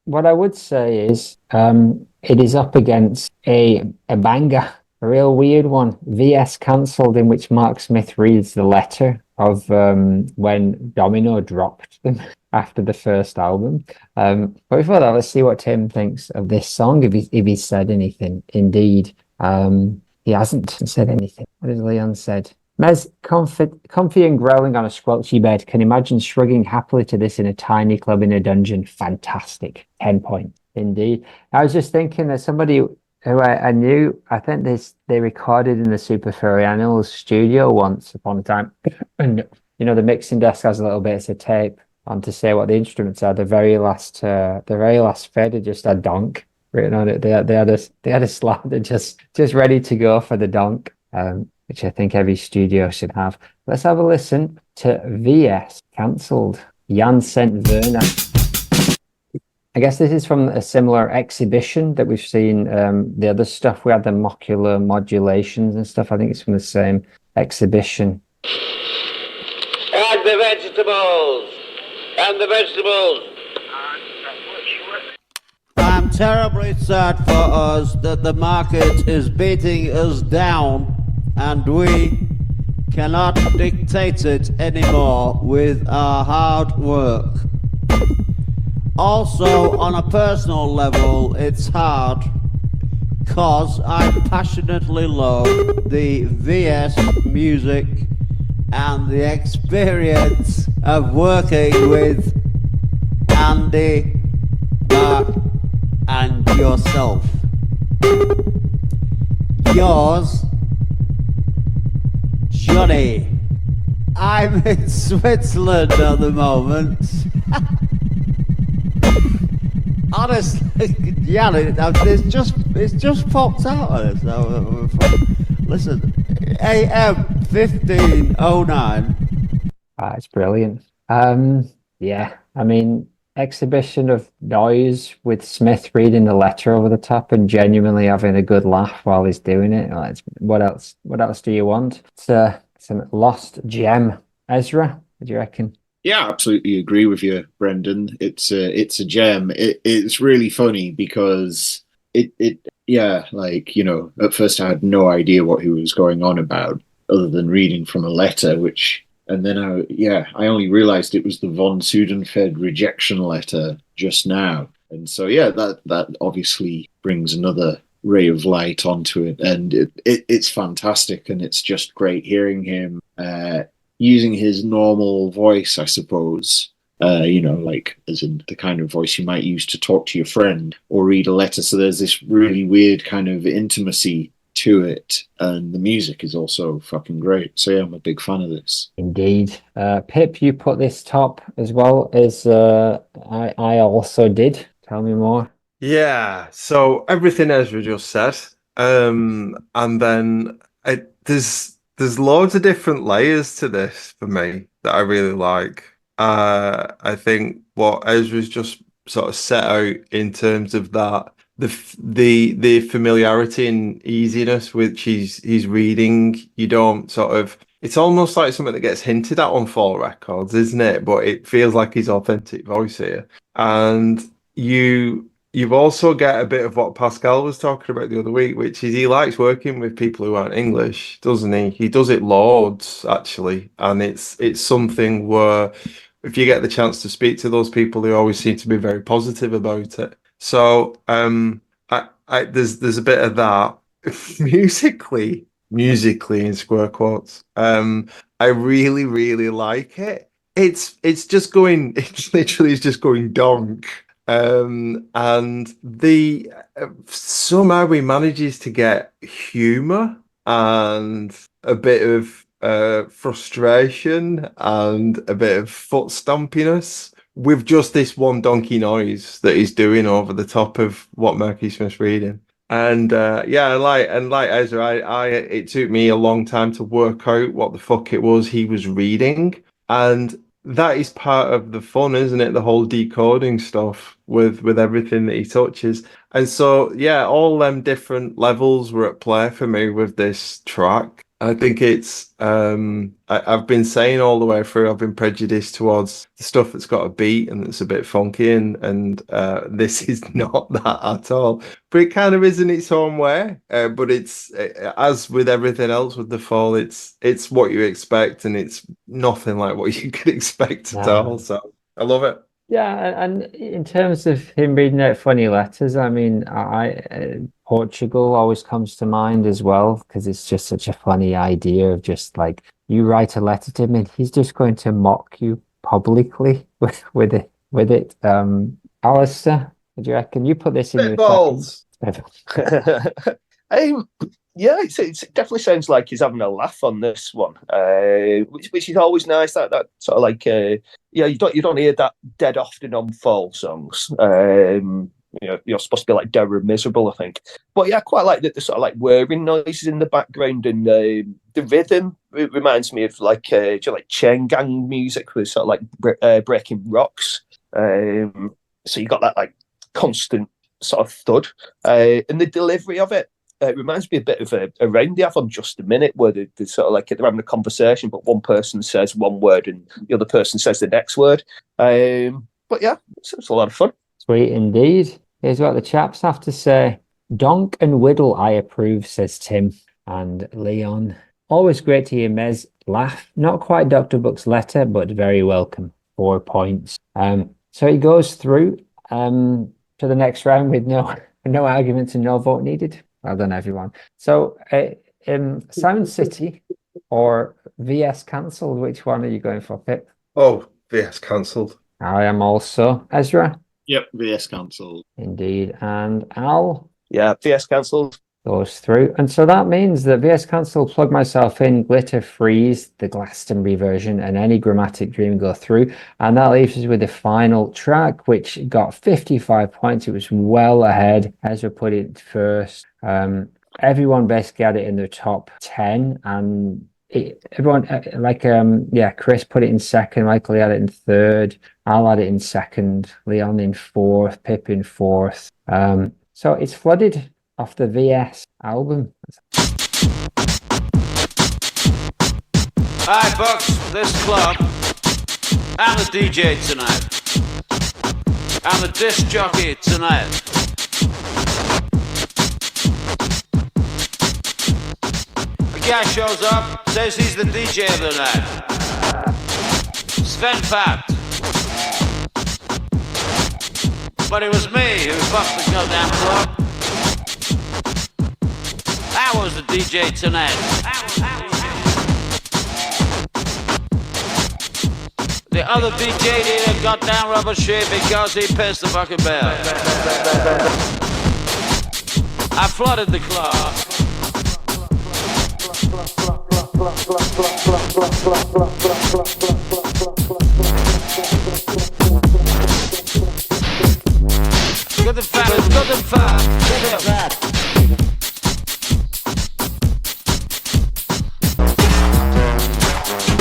Speaker 1: what I would say is it is up against a banger, a real weird one. VS cancelled, in which Mark Smith reads the letter of when Domino dropped them after the first album. But before that, let's see what Tim thinks of this song, if he's said anything. Indeed, he hasn't said anything. What has Leon said? MES, comfy and growling on a squelchy bed. Can imagine shrugging happily to this in a tiny club in a dungeon. Fantastic. 10 points. Indeed. I was just thinking that somebody who I knew, I think they recorded in the Super Furry Animals studio once upon a time. And, you know, the mixing desk has a little bit of tape on to say what the instruments are. The very last fader just had donk written on it. They had a slot that just ready to go for the donk. Which I think every studio should have. Let's have a listen to VS cancelled. Jan sent Werner. I guess this is from a similar exhibition that we've seen. The other stuff, we had the mocular modulations and stuff. I think it's from the same exhibition.
Speaker 17: And the vegetables! And the vegetables!
Speaker 10: I'm terribly sad for us that the market is beating us down, and we cannot dictate it anymore with our hard work. Also, on a personal level, it's hard because I passionately love the VS music and the experience of working with Andy, Mark, and yourself. Yours, Johnny. I'm in Switzerland at the moment. Honestly, yeah, it's just popped out of us. Listen, AM 1509.
Speaker 1: It's brilliant. Yeah, I mean, exhibition of noise with Smith reading the letter over the top and genuinely having a good laugh while he's doing it. What else? What else do you want? It's a lost gem. Ezra, what do you reckon?
Speaker 4: Yeah, absolutely agree with you, Brendan. It's a gem. It's really funny because like, you know, at first I had no idea what he was going on about other than reading from a letter, and then I only realized it was the Von Sudenfed rejection letter just now. And so, yeah, that obviously brings another ray of light onto it. And it's fantastic. And it's just great hearing him using his normal voice, I suppose, you know, like as in the kind of voice you might use to talk to your friend or read a letter. So there's this really weird kind of intimacy to it, and the music is also fucking great. So yeah, I'm a big fan of this.
Speaker 1: Indeed. Pip, you put this top as well as I also did. Tell me more.
Speaker 3: Yeah, so everything Ezra just said, and then there's loads of different layers to this for me that I really like. I think what Ezra's just sort of set out in terms of that, the familiarity and easiness which he's reading, you don't sort of, it's almost like something that gets hinted at on Fall Records, isn't it? But it feels like his authentic voice here. And you've also get a bit of what Pascal was talking about the other week, which is he likes working with people who aren't English, doesn't he? He does it loads, actually. And it's something where if you get the chance to speak to those people, they always seem to be very positive about it. So there's a bit of that. musically in square quotes. I really, really like it. It's literally just going donk. And the somehow he manages to get humor and a bit of frustration and a bit of foot stompiness with just this one donkey noise that he's doing over the top of what Marky Smith's reading. And like Ezra, it took me a long time to work out what the fuck it was he was reading, and that is part of the fun, isn't it? The whole decoding stuff with everything that he touches. And so, yeah, all them different levels were at play for me with this track. I think it's, I've been saying all the way through, I've been prejudiced towards the stuff that's got a beat and that's a bit funky, and this is not that at all. But it kind of is in its own way. But it's, as with everything else with the Fall, it's what you expect, and it's nothing like what you could expect at all. So I love it.
Speaker 1: Yeah, and in terms of him reading out funny letters, I mean, Portugal always comes to mind as well, because it's just such a funny idea of just like you write a letter to him and he's just going to mock you publicly with it. Alistair, what do you reckon? You put this in your
Speaker 3: balls.
Speaker 2: Yeah, it definitely sounds like he's having a laugh on this one, which is always nice. That sort of like, you don't hear that dead often on Fall songs. You're supposed to be like dour and miserable, I think. But yeah, I quite like the sort of like whirring noises in the background, and the rhythm. It reminds me of like chain gang music with sort of like breaking rocks. So you got that like constant sort of thud, and the delivery of it. It reminds me a bit of a round they have on Just a Minute, where they're sort of like they're having a conversation, but one person says one word and the other person says the next word. But yeah, it's a lot of fun.
Speaker 1: Sweet indeed. Here's what the chaps have to say. Donk and Whittle, I approve, says Tim. And Leon, always great to hear MES laugh. Not quite Dr. Buck's letter, but very welcome. 4 points. So he goes through to the next round with no arguments and no vote needed. Well done, everyone. So Sound City or VS cancelled, which one are you going for, Pip?
Speaker 3: Oh, VS cancelled.
Speaker 1: I am also. Ezra?
Speaker 4: Yep, VS cancelled.
Speaker 1: Indeed. And Al?
Speaker 2: Yeah, VS cancelled.
Speaker 1: Goes through. And so that means that VS cancelled, Plug Myself In, Glitter Freeze, the Glastonbury version, and Any Grammatic Dream go through. And that leaves us with the final track, which got 55 points. It was well ahead. Ezra put it first. Everyone basically had it in their top 10, and Chris put it in second, Michael had it in third, Al had it in second, Leon in fourth, Pip in fourth. So it's Flooded off the VS album.
Speaker 10: Hi, Bucks, this club. I'm the DJ tonight. I'm the disc jockey tonight. A guy shows up, says he's the DJ of the night. Sudenfed. But it was me who fucked the goddamn club. I was the DJ tonight. The other DJ did a goddamn rubber shit because he pissed the fucking bell. I flooded the club. Good and fat, good and fat, good and fat.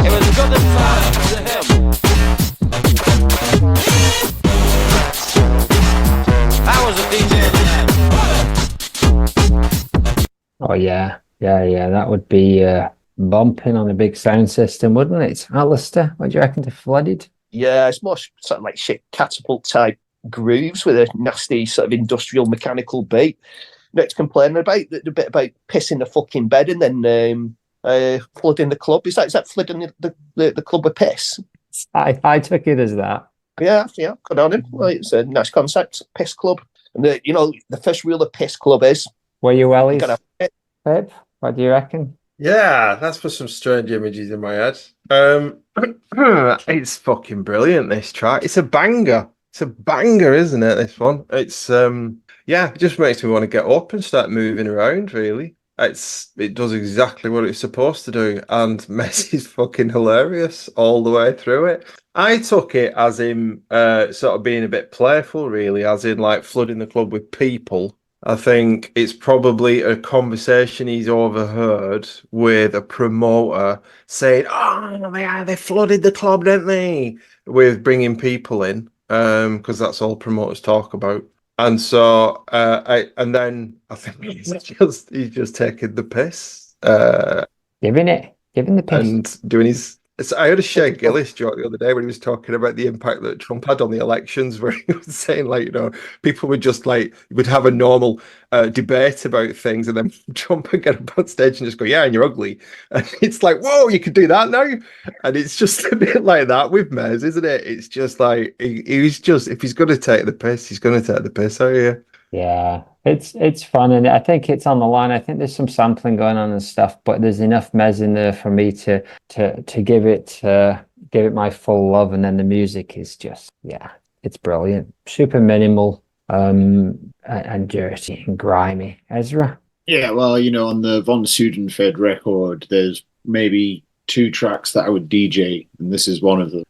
Speaker 10: It was good and fat to him. I was a DJ.
Speaker 1: Oh yeah, that would be bumping on a big sound system, wouldn't it? Alistair, what do you reckon to Flooded?
Speaker 2: Yeah, it's more sort of like shit catapult type grooves with a nasty sort of industrial mechanical beat. Next complaining about the bit about pissing the fucking bed and then flooding the club. Is that flooding the club with piss?
Speaker 1: I took it as that.
Speaker 2: Yeah, good on him. Well, it's a nice concept, piss club. And the first rule of piss club is
Speaker 1: were you wellies? Pip, what do you reckon?
Speaker 3: Yeah, that's put some strange images in my head. It's fucking brilliant, this track. It's a banger. It's a banger, isn't it, this one? It's it just makes me want to get up and start moving around, really. It does exactly what it's supposed to do, and MES is fucking hilarious all the way through it. I took it as him sort of being a bit playful, really, as in like flooding the club with people. I think it's probably a conversation he's overheard with a promoter saying, "Oh, they flooded the club, didn't they?" With bringing people in, because that's all promoters talk about. And so, and then I think he's just taking the piss,
Speaker 1: giving the piss,
Speaker 3: and doing his. So I heard a Shea Gillis joke the other day when he was talking about the impact that Trump had on the elections, where he was saying, like, you know, people would just like would have a normal debate about things, and then Trump would get up on stage and just go, "Yeah, and you're ugly," and it's like, "Whoa, you can do that now," and it's just a bit like that with MES, isn't it? It's just like he's just if he's going to take the piss, he's going to take the piss out of you.
Speaker 1: Yeah, it's fun, and I think it's on the line. I think there's some sampling going on and stuff, but there's enough MES in there for me to give it my full love, and then the music is just it's brilliant, super minimal, and dirty and grimy. Ezra.
Speaker 4: Yeah, well, you know, on the Von Sudenfed record, there's maybe 2 tracks that I would DJ, and this is one of them.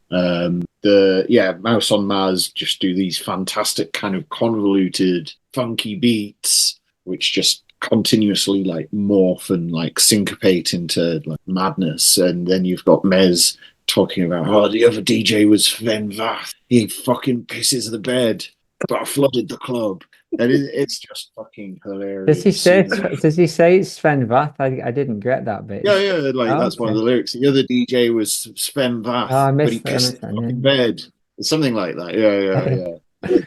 Speaker 4: Mouse on Mars just do these fantastic kind of convoluted, funky beats, which just continuously like morph and like syncopate into like madness. And then you've got MES talking about, "Oh, the other DJ was Sven Vath. He fucking pisses the bed, but I flooded the club." And it's just fucking hilarious.
Speaker 1: Does he say it's Sven Vath? I didn't get that bit.
Speaker 4: Yeah, that's one of the lyrics. The other DJ was Sven Vath, but he pissed the fucking bed. Something like that. Yeah.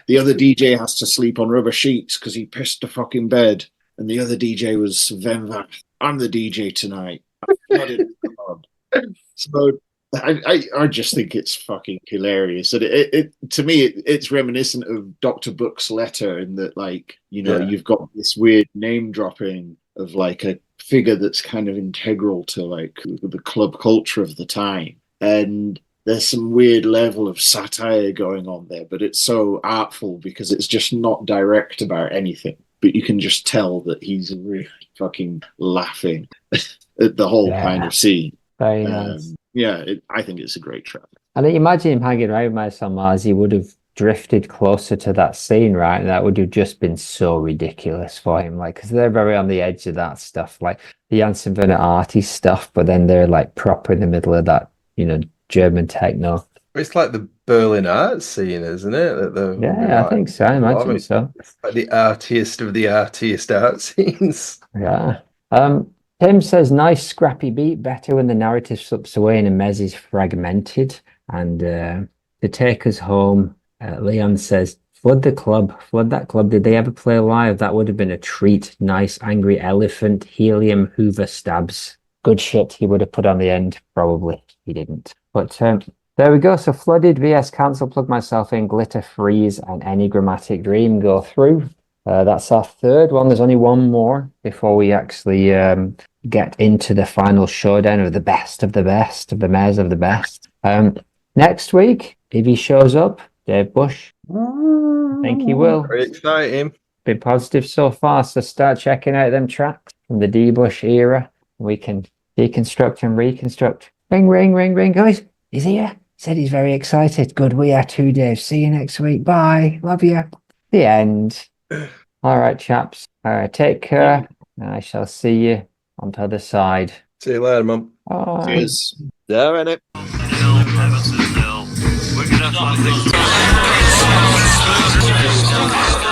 Speaker 4: The other DJ has to sleep on rubber sheets because he pissed the fucking bed. And the other DJ was Sven Vath. I'm the DJ tonight. I flooded the club. So I just think it's fucking hilarious. And it to me, it's reminiscent of Dr. Book's letter in that, like, you know, you've got this weird name dropping of like a figure that's kind of integral to like the club culture of the time. And there's some weird level of satire going on there, but it's so artful because it's just not direct about anything. But you can just tell that he's really fucking laughing at the whole kind of scene.
Speaker 1: Very nice.
Speaker 4: I think it's a great track.
Speaker 1: And imagine him hanging around with Miles on Mars, he would have drifted closer to that scene, right? And that would have just been so ridiculous for him, like, because they're very on the edge of that stuff, like the Janssen Werner arty stuff, but then they're like proper in the middle of that, you know, German techno.
Speaker 3: It's like the Berlin art scene, isn't it?
Speaker 1: I think so. I imagine so.
Speaker 3: Like the artiest of the artiest art scenes.
Speaker 1: Yeah. Tim says, "Nice scrappy beat, better when the narrative slips away and the MES is fragmented." And to take us home, Leon says, "Flood that club. Did they ever play live? That would have been a treat. Nice angry elephant, helium Hoover stabs. Good shit he would have put on the end. Probably he didn't. But there we go. So Flooded, VS Cancel, Plug Myself In, Glitter Freeze, and Any Grammatic Dream go through. That's our third one. There's only one more before we actually get into the final showdown of the best of the best, of the MES of the best. Next week, if he shows up, Dave Bush, I think he will.
Speaker 3: Very exciting.
Speaker 1: Been positive so far, so start checking out them tracks from the D-Bush era. We can deconstruct and reconstruct. Ring, ring, ring, ring. Guys, he's here. Said he's very excited. Good, we are too, Dave. See you next week. Bye. Love you. The end. All right, chaps. All right, take care. I shall see you on the other side.
Speaker 3: See you later, Mum.
Speaker 1: Bye.
Speaker 4: Cheers.
Speaker 2: There, innit?
Speaker 16: We're gonna have